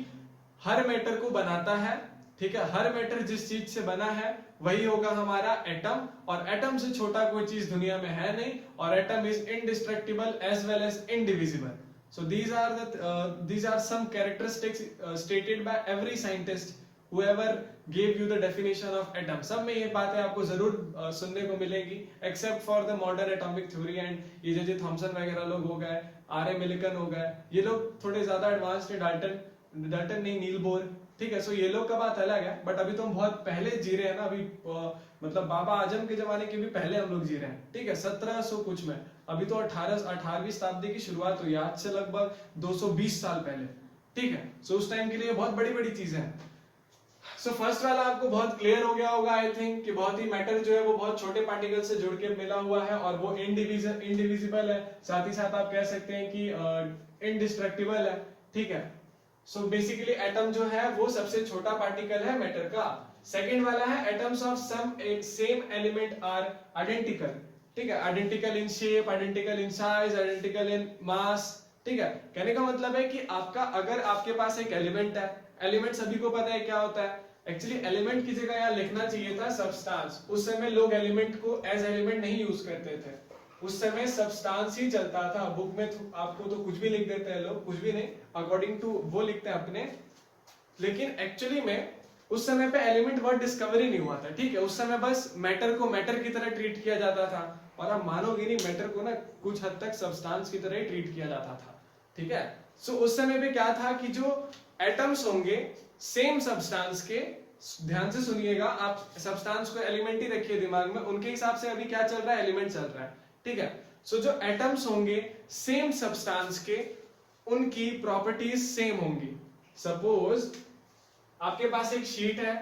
हर मैटर को बनाता है, ठीक है। हर मैटर जिस चीज से बना है वही होगा हमारा एटम, और एटम से छोटा कोई चीज दुनिया में है नहीं, और atom is indestructible as well as indivisible. So these are some characteristics stated by every scientist whoever gave you the definition of atom. सब में ये बातें आपको जरूर सुनने को मिलेगी, except for the modern atomic theory and ये जे थॉमसन वगैरह लोग हो गए, आर ए मिलिकन हो गए, ये लोग थोड़े ज्यादा एडवांस्ड है, डाल्टन नहीं, नील बोर, ठीक है। सो ये लोग का बात अलग है, बट अभी तो हम बहुत पहले जी रहे हैं ना, अभी मतलब बाबा आजम के जमाने के भी पहले हम लोग जी रहे हैं, ठीक है, 1700 कुछ में। अभी तो 18वीं शताब्दी की शुरुआत हुई, आज से लगभग 220 साल पहले, ठीक है। सो उस टाइम के लिए बहुत बड़ी बड़ी चीजें हैं। सो फर्स्ट वाला आपको बहुत क्लियर हो गया होगा आई थिंक, कि बहुत ही मैटर जो है वो बहुत छोटे पार्टिकल से जुड़ के मिला हुआ है और वो इनडिविजिबल है, साथ ही साथ आप कह सकते हैं कि इनडिस्ट्रक्टिबल है, ठीक है। सो बेसिकली एटम जो है वो सबसे छोटा पार्टिकल है मैटर का। सेकंड वाला है atoms of some same element are identical, ठीक है, identical in shape, identical in size, identical in mass, ठीक है। कहने का मतलब है कि आपका अगर आपके पास एक एलिमेंट है, एलिमेंट सभी को पता है क्या होता है, एक्चुअली एलिमेंट की जगह यहाँ लिखना चाहिए था सब्सटेंस। उस समय लोग एलिमेंट को एज एलिमेंट नहीं यूज करते थे, उस समय सब्सटेंस ही चलता था। बुक में आपको तो कुछ भी लिख देते हैं लोग, कुछ भी नहीं, अकॉर्डिंग टू वो लिखते हैं अपने, लेकिन एक्चुअली में उस समय पे एलिमेंट वर्ड डिस्कवरी नहीं हुआ था, ठीक है। उस समय बस मैटर को मैटर की तरह ट्रीट किया जाता था, और आप मानोगे नहीं मैटर को ना कुछ हद तक सब्सटेंस की तरह ही ट्रीट किया जाता था, ठीक है। सो उस समय पे क्या था कि जो एटम्स होंगे सेम सब्सटेंस के, ध्यान से सुनिएगा, आप सब्सटेंस को एलिमेंट ही रखिए दिमाग में, उनके हिसाब से अभी क्या चल रहा है, एलिमेंट चल रहा है, ठीक है। सो जो एटम्स होंगे सेम सब्सटेंस के, उनकी प्रॉपर्टीज सेम होंगी। सपोज आपके पास एक शीट है,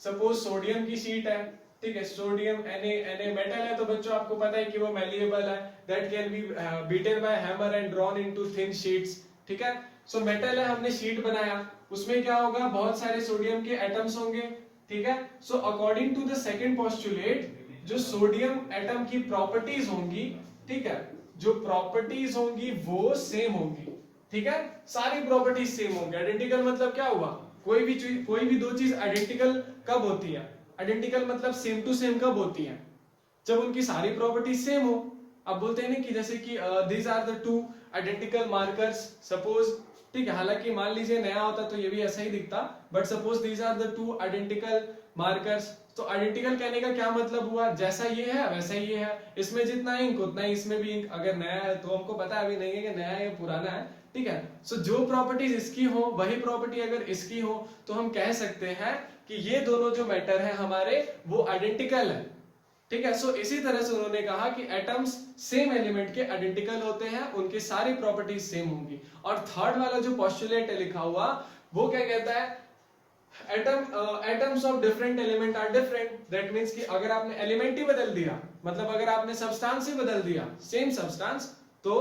सपोज सोडियम की शीट है, ठीक है, सोडियम Na मेटल है, तो बच्चों आपको पता है कि वो मैलिएबल है, that can be beaten by hammer and drawn into thin sheets, ठीक है। सो मेटल है, हमने शीट बनाया, उसमें क्या होगा, बहुत सारे सोडियम के एटम्स होंगे, ठीक है। So according to the second postulate, जो सोडियम एटम की प्रॉपर्टीज होंगी, ठीक है, जो प्रॉपर्टीज होंगी वो सेम होंगी, ठीक है, सारी प्रॉपर्टीज सेम होंगी। आइडेंटिकल मतलब क्या हुआ, कोई भी दो चीज आइडेंटिकल कब होती है, आइडेंटिकल मतलब सेम टू सेम कब होती है, जब उनकी सारी प्रॉपर्टीज सेम हो। अब बोलते हैं ना कि जैसे कि these are the two identical markers, suppose, ठीक है, हालांकि मान लीजिए नया होता तो ये भी ऐसा ही दिखता, but suppose these are the two identical markers. तो आइडेंटिकल कहने का क्या मतलब हुआ, जैसा ये है वैसा ये है, इसमें जितना इंक उतना ही इसमें भी इंक। अगर नया है तो हमको पता अभी नहीं है कि नया है या पुराना है, ठीक है। सो जो प्रॉपर्टीज इसकी हो वही प्रॉपर्टी अगर इसकी हो तो हम कह सकते हैं कि ये दोनों जो मैटर है हमारे वो आइडेंटिकल है, ठीक है। सो इसी तरह से उन्होंने कहा कि एटम्स सेम एलिमेंट के आइडेंटिकल होते हैं, उनकी सारी प्रॉपर्टीज सेम होंगी। और थर्ड वाला जो पोस्टुलेट है लिखा हुआ, वो क्या कहता है, atoms of different element are different. That means कि अगर आपने एलिमेंट ही बदल दिया, मतलब अगर आपने सब्सटेंस ही बदल दिया, सेम सब्सटेंस, तो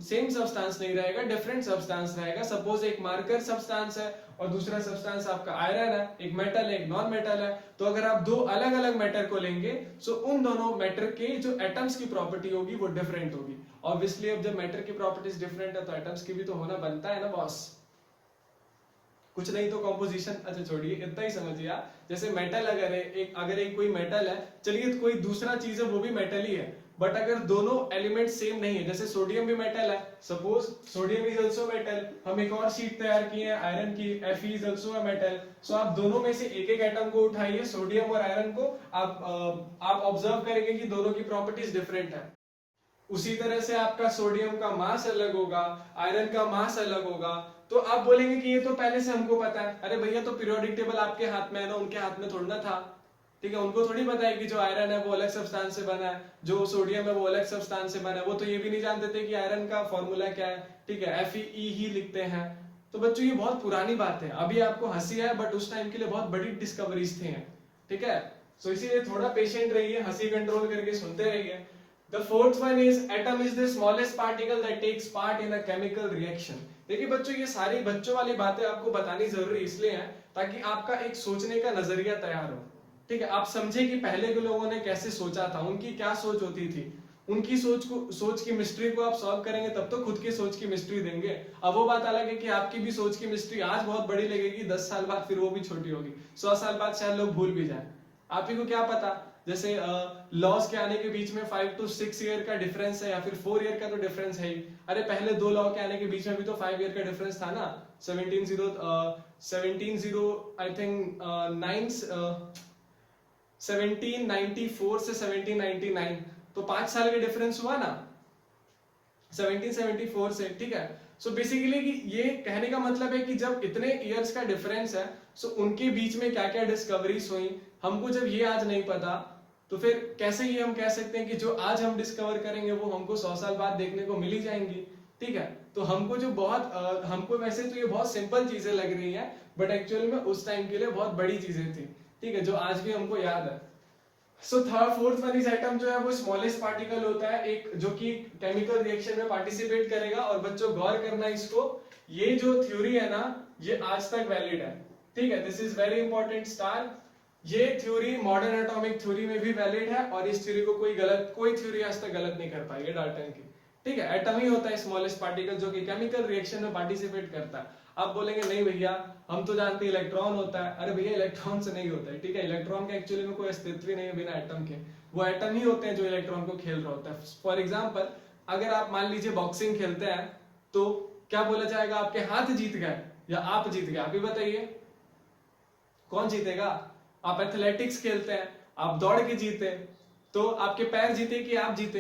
सेम सब्सटेंस नहीं रहेगा, डिफरेंट सब्सटेंस रहेगा। सपोज एक मार्कर सब्सटेंस है और दूसरा सब्सटेंस आपका आयरन है, एक मेटल है, एक नॉन मेटल है, तो अगर आप दो अलग अलग मैटर को लेंगे, सो उन दोनों मैटर के जो एटम्स की प्रॉपर्टी होगी वो डिफरेंट होगी। ऑब्वियसली अब जब मैटर की प्रॉपर्टीज डिफरेंट है तो एटम्स की भी तो होना बनता है ना बॉस, कुछ नहीं तो कंपोजिशन। अच्छा छोड़िए, इतना ही समझिए आप, जैसे मेटल अगर एक कोई मेटल है, चलिए तो कोई दूसरा चीज है वो भी मेटल ही है, बट अगर दोनों एलिमेंट सेम नहीं है, जैसे सोडियम भी मेटल है, suppose sodium is also metal, हम एक और शीट तैयार किए हैं आयरन की, Fe is also a metal. So आप दोनों में से एक एक एटम को उठाइए, सोडियम और आयरन को, आप ऑब्जर्व करेंगे कि दोनों की प्रॉपर्टीज डिफरेंट है। उसी तरह से आपका सोडियम का मास अलग होगा, आयरन का मास अलग होगा, तो आप बोलेंगे कि ये तो पहले से हमको पता है। अरे भैया, तो पीरियोडिक टेबल आपके हाथ में है ना, उनके हाथ में थोड़ा ना था, ठीक है। उनको थोड़ी पता है कि जो आयरन है वो अलग सब्सटेंस से बना है, जो सोडियम है वो अलग सब्सटेंस से बना है। वो तो ये भी नहीं जानते थे कि आयरन का फॉर्मूला क्या है, ठीक है, Fe ही लिखते हैं। तो बच्चों ये बहुत पुरानी बात है, अभी आपको हंसी है, बट उस टाइम के लिए बहुत बड़ी डिस्कवरीज थी, ठीक है। सो इसीलिए थोड़ा पेशेंट रहिए, हंसी कंट्रोल करके सुनते रहिए। The fourth one is atom is the smallest particle that takes part in a chemical reaction। देखिए बच्चों, ये सारी बच्चों वाली बातें आपको बतानी जरूरी इसलिए है ताकि आपका एक सोचने का नजरिया तैयार हो, ठीक है। आप समझे कि पहले के लोगों ने कैसे सोचा था, उनकी क्या सोच होती थी, उनकी सोच की मिस्ट्री को आप सॉल्व करेंगे तब तो खुद की सोच की मिस्ट्री देंगे। अब वो बात अलग है कि आपकी भी सोच की मिस्ट्री आज बहुत बड़ी लगेगी, 10 साल बाद फिर वो भी छोटी होगी, 100 साल बाद शायद लोग भूल भी जाए, आप ही को क्या पता। जैसे लॉज के आने के बीच में 5 to 6 ईयर का डिफरेंस है या फिर 4 ईयर का तो डिफरेंस है ही। अरे पहले दो लॉ के आने के बीच में भी तो 5 ईयर का डिफरेंस था ना। 1794 आई थिंक 1794 से 1799 तो 5 साल का डिफरेंस हुआ ना 1774 से, ठीक है। सो बेसिकली कि ये कहने का मतलब है कि जब इतने इयर्स का डिफरेंस है, सो उनके बीच में क्या क्या डिस्कवरीज हुई, हमको जब ये आज नहीं पता तो फिर कैसे ये हम कह सकते हैं कि जो आज हम डिस्कवर करेंगे वो हमको 100 साल बाद देखने को मिल ही जाएंगी, ठीक है। तो हमको जो बहुत हमको वैसे तो ये बहुत सिंपल चीजें लग रही है, बट एक्चुअली में उस टाइम के लिए बहुत बड़ी चीजें थी, ठीक है, जो आज भी हमको याद है। सो थर्ड फोर्थ वाली एटम जो है वो स्मॉलेस्ट पार्टिकल होता है, एक जो कि केमिकल रिएक्शन में पार्टिसिपेट करेगा। और बच्चों गौर करना इसको, ये जो थ्योरी है ना ये आज तक वैलिड है, ठीक है। This is very important star. ये थ्योरी मॉडर्न एटॉमिक थ्योरी में भी वैलिड है और इस थ्योरी को कोई थ्योरी आज तक गलत नहीं कर पाई है डाल्टन की, ठीक है। एटम ही होता है स्मॉलेस्ट पार्टिकल जो कि केमिकल रिएक्शन में पार्टिसिपेट करता है। आप बोलेंगे नहीं भैया हम तो जानते हैं इलेक्ट्रॉन होता है, अरे भैया इलेक्ट्रॉन से नहीं होता है, ठीक है। इलेक्ट्रॉन का एक्चुअली में कोई अस्तित्व ही नहीं है बिना एटम के, वो एटम ही होते हैं जो इलेक्ट्रॉन को खेल रहा होता है। फॉर एग्जाम्पल अगर आप मान लीजिए बॉक्सिंग खेलते हैं तो क्या बोला जाएगा, आपके हाथ जीत गए या आप जीत गए, आप ही बताइए कौन जीतेगा। आप एथलेटिक्स खेलते हैं, आप दौड़ के जीते तो आपके पैर जीते कि आप जीते,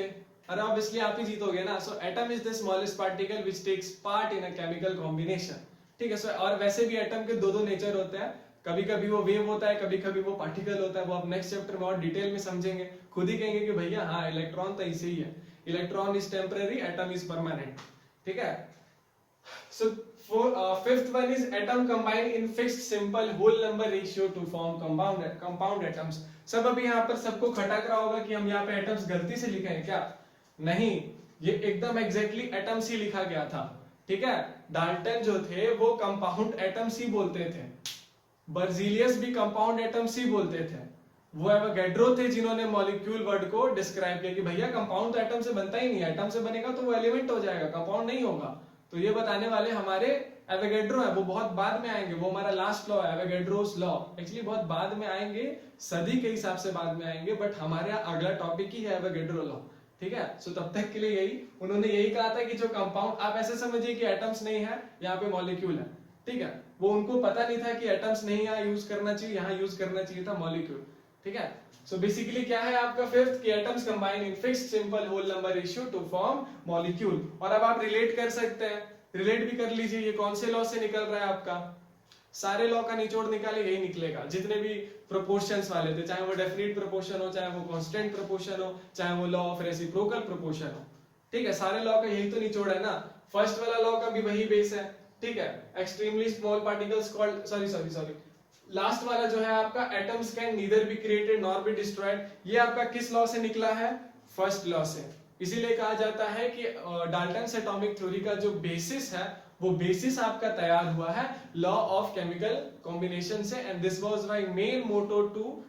अरे ऑब्वियसली आप ही जीतोगे ना। So atom is the smallest particle which takes part in a chemical combination, ठीक है। सो और वैसे भी एटम के दो नेचर होते हैं, कभी कभी वो वेव होता है, कभी कभी वो पार्टिकल होता है, वो आप नेक्स्ट चैप्टर में और डिटेल में समझेंगे, खुद ही कहेंगे कि भैया हाँ इलेक्ट्रॉन तो ऐसे ही है, electron is temporary, atom is permanent, ठीक है। सो fifth one is atom combine in fixed simple whole number ratio to form compound atoms। सब अभी यहाँ पर सबको खटक रहा होगा कि हम यहाँ पे एटम्स गलती से लिखे हैं क्या, नहीं, ये एकदम एग्जैक्टली एटम्स ही लिखा गया था, ठीक है। डाल्टन जो थे वो कंपाउंड एटम्स ही बोलते थे, बर्जीलियस भी कंपाउंड एटम्स ही बोलते थे, वो एवोगैड्रो थे जिन्होंने मॉलिक्यूल वर्ड को डिस्क्राइब किया कि भैया कंपाउंड तो एटम से बनता ही नहीं है, एटम से बनेगा तो वो एलिमेंट हो जाएगा, कंपाउंड नहीं होगा। तो ये बताने वाले हमारे एवोगैड्रो है, वो बहुत बाद में आएंगे, वो हमारा लास्ट लॉ है एवोगैड्रोस लॉ, एक्चुअली बहुत बाद में आएंगे, सदी के हिसाब से बाद में आएंगे, बट हमारे अगला टॉपिक ही है एवोगैड्रो लॉ, ठीक है। सो तब तक के लिए यही उन्होंने यही कहा था कि जो कंपाउंड, आप ऐसे समझिए कि एटम्स नहीं है यहाँ पे मॉलिक्यूल है, ठीक है। वो उनको पता नहीं था कि एटम्स नहीं यहाँ यूज करना चाहिए, यहाँ यूज करना चाहिए था मॉलिक्यूल, ठीक है। सो बेसिकली क्या है आपका फिफ्थ कि atoms combine in fixed simple whole number ratio to form molecule. और अब आप रिलेट कर सकते हैं, रिलेट भी कर लीजिए, ये कौन से लॉ से निकल रहा है आपका, सारे लॉ का निचोड़ निकाले यही निकलेगा, जितने भी प्रोपोर्शंस वाले थे, चाहे वो डेफिनिट प्रोपोर्शन हो, चाहे वो कांस्टेंट प्रोपोर्शन हो, चाहे वो लॉ ऑफ रेसिप्रोकल प्रोपोर्शन हो, ठीक है, सारे लॉ का यही तो निचोड़ है ना। फर्स्ट वाला लॉ का भी वही बेस है, ठीक है। Extremely small particles called sorry last वाला जो है आपका atoms can neither be created nor be destroyed, ये आपका किस लॉ से निकला है, फर्स्ट लॉ से। इसीलिए कहा जाता है कि डाल्टन्स एटॉमिक थ्योरी का जो बेसिस है वो बेसिस आपका तैयार हुआ है लॉ ऑफ केमिकल कॉम्बिनेशन से, and this was my main motto to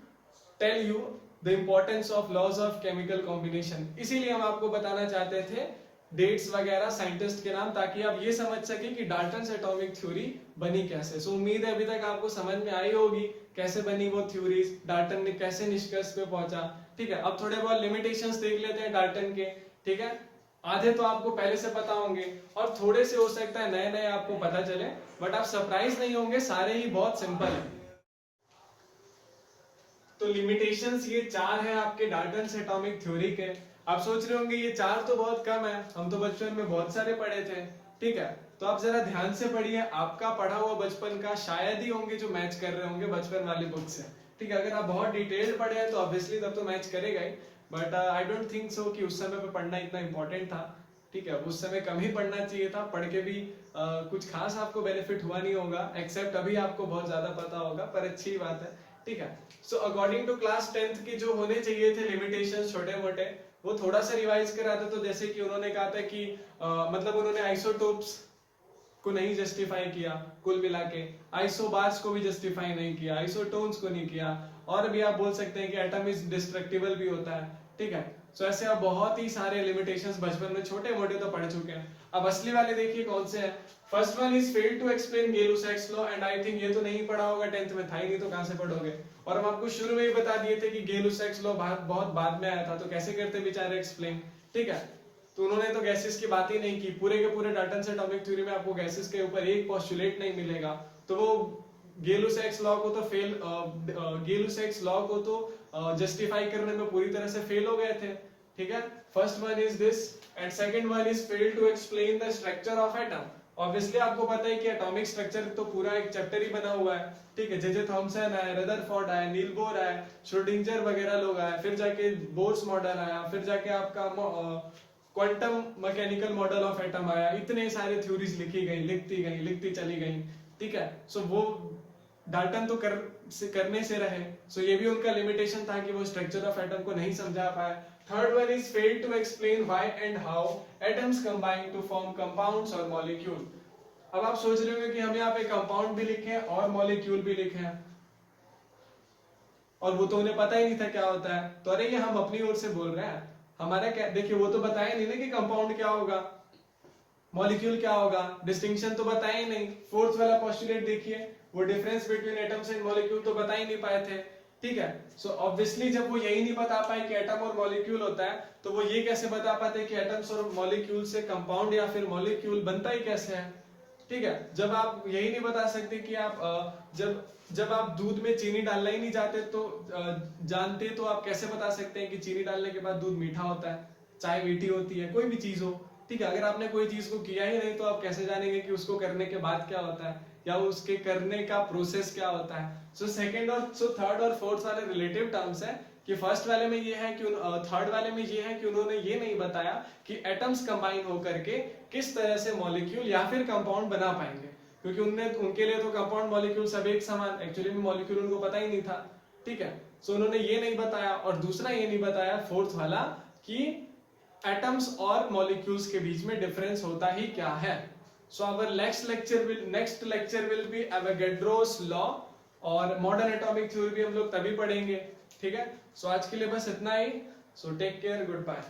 tell you the importance of laws of chemical combination. इसीलिए हम आपको बताना चाहते थे डेट्स वगैरह, साइंटिस्ट के नाम, ताकि आप ये समझ सके कि डाल्टन्स एटॉमिक थ्योरी बनी कैसे। सो उम्मीद है अभी तक आपको समझ में आई होगी कैसे बनी वो थ्योरीज, डाल्टन ने कैसे निष्कर्ष पे पहुंचा, ठीक है। अब थोड़े बहुत लिमिटेशंस देख लेते हैं डाल्टन के, ठीक है। आधे तो आपको पहले से पता होंगे और थोड़े से हो सकता है नए नए आपको पता चले, बट आप सरप्राइज नहीं होंगे, सारे ही बहुत सिंपल है। तो लिमिटेशंस ये 4 है आपके डाल्टन्स एटॉमिक थ्योरी के। आप सोच रहे होंगे ये 4 तो बहुत कम है, हम तो बचपन में बहुत सारे पढ़े थे, ठीक है। तो आप जरा ध्यान से पढ़िए, आपका पढ़ा हुआ बचपन का शायद ही होंगे जो मैच कर रहे होंगे बचपन वाली बुक से, ठीक है। अगर आप बहुत डिटेल पढ़े हैं तो ऑब्वियसली तब तो मैच करेगा ही, but I don't think so कि उस समय पे पढ़ना इतना इंपॉर्टेंट था, ठीक है। उस समय कम ही पढ़ना चाहिए था, पढ़ के भी कुछ खास आपको बेनिफिट हुआ नहीं होगा, एक्सेप्ट अभी आपको बहुत ज्यादा पता होगा, पर अच्छी बात है, ठीक है। So according to class 10th की जो होने चाहिए थे लिमिटेशंस छोटे मोटे, वो थोड़ा सा रिवाइज करा था। तो जैसे कि उन्होंने कहा था कि मतलब उन्होंने आइसोटोप्स को नहीं जस्टिफाई किया, कुल मिला के आइसोबार्स को भी जस्टिफाई नहीं किया, आइसोटोन्स को नहीं किया, और भी आप बोल सकते हैं कि एटम इज डिस्ट्रक्टिबल भी होता है, ठीक है। सो ऐसे आप बहुत ही सारे लिमिटेशंस बचपन में छोटे मोटे तो पढ़ चुके हैं। अब असली वाले देखिए कौन से हैं। First one is fail to explain Gay Lussac's law, and I think ये तो नहीं पढ़ा होगा, 10th में था ही नहीं तो कहां से पढ़ोगे। और हम आपको शुरू में ही बता दिए थे कि गै-लुसाक्स लॉ बहुत बाद में आया था, तो कैसे करते बेचारे एक्सप्लेन, ठीक है। तो उन्होंने तो गैसेस की बात ही नहीं की, पूरे के पूरे डाल्टन से एटॉमिक थ्योरी में आपको गैसेस के ऊपर एक पोस्टुलेट नहीं मिलेगा, तो वो गै-लुसाक्स लॉ को तो गै-लुसाक्स लॉ को तो जस्टिफाई करने में पूरी तरह से फेल हो गए थे, ठीक है। First one is this and second one is fail to explain the structure of atom. Obviously आपको पता है कि एटॉमिक स्ट्रक्चर तो पूरा एक चैप्टर ही बना हुआ है, ठीक है। जे थॉमसन आए, रदरफोर्ड आए, नील बोर आए, श्रोडिंगर वगैरह लोग आए, फिर जाके बोर्स मॉडल आया, फिर जाके आपका quantum mechanical model of atom आया, इतने सारे थ्योरीज लिखती चली गई, ठीक है। सो वो डाल्टन तो करने से रहे, सो ये भी उनका लिमिटेशन था कि वो स्ट्रक्चर ऑफ एटम को नहीं समझा पाए। Third one is fail to explain why and how atoms combine to form compounds और मॉलिक्यूल। अब आप सोच रहे होंगे कि हम यहाँ पे कंपाउंड भी लिखे हैं और मॉलिक्यूल भी लिखे हैं, और वो तो उन्हें पता ही नहीं था क्या होता है। तो अरे ये हम अपनी ओर से बोल रहे हैं, हमारा क्या, देखिए वो तो बताया नहीं ना कि कंपाउंड क्या होगा, मॉलिक्यूल क्या होगा, डिस्टिंक्शन तो बताया ही नहीं। फोर्थ वाला पोस्टुलेट देखिए, वो difference between atoms and molecule तो बता ही नहीं पाए थे, ठीक है। सो ऑब्वियसली जब वो यही नहीं बता पाए कि एटम और मॉलिक्यूल होता है, तो वो ये कैसे बता पाते कि एटम्स और मॉलिक्यूल से कंपाउंड या फिर मॉलिक्यूल बनता ही कैसे है, ठीक है। जब आप यही नहीं बता सकते कि आप जब आप दूध में चीनी डालना ही नहीं जानते, तो आप कैसे बता सकते हैं कि चीनी डालने के बाद दूध मीठा होता है, चाय मीठी होती है, कोई भी चीज हो, ठीक है। अगर आपने कोई चीज को किया ही नहीं, तो आप कैसे जानेंगे कि उसको करने के बाद क्या होता है या उसके करने का प्रोसेस क्या होता है। सो थर्ड और फोर्थ वाले रिलेटिव टर्म्स है कि फर्स्ट वाले में ये है कि थर्ड वाले में ये है कि उन्होंने ये नहीं बताया कि एटम्स कंबाइन होकर के किस तरह से मॉलिक्यूल या फिर कंपाउंड बना पाएंगे, क्योंकि उनके लिए तो कंपाउंड मॉलिक्यूल सब एक समान, एक्चुअली में मॉलिक्यूल उनको पता ही नहीं था, ठीक है। सो उन्होंने ये नहीं बताया, और दूसरा ये नहीं बताया फोर्थ वाला कि एटम्स और मॉलिक्यूल्स के बीच में डिफरेंस होता ही क्या है। So our next lecture will be Avogadro's law, और मॉडर्न एटॉमिक थ्योरी भी हम लोग तभी पढ़ेंगे, ठीक है। सो आज के लिए बस इतना ही। So take care, good bye.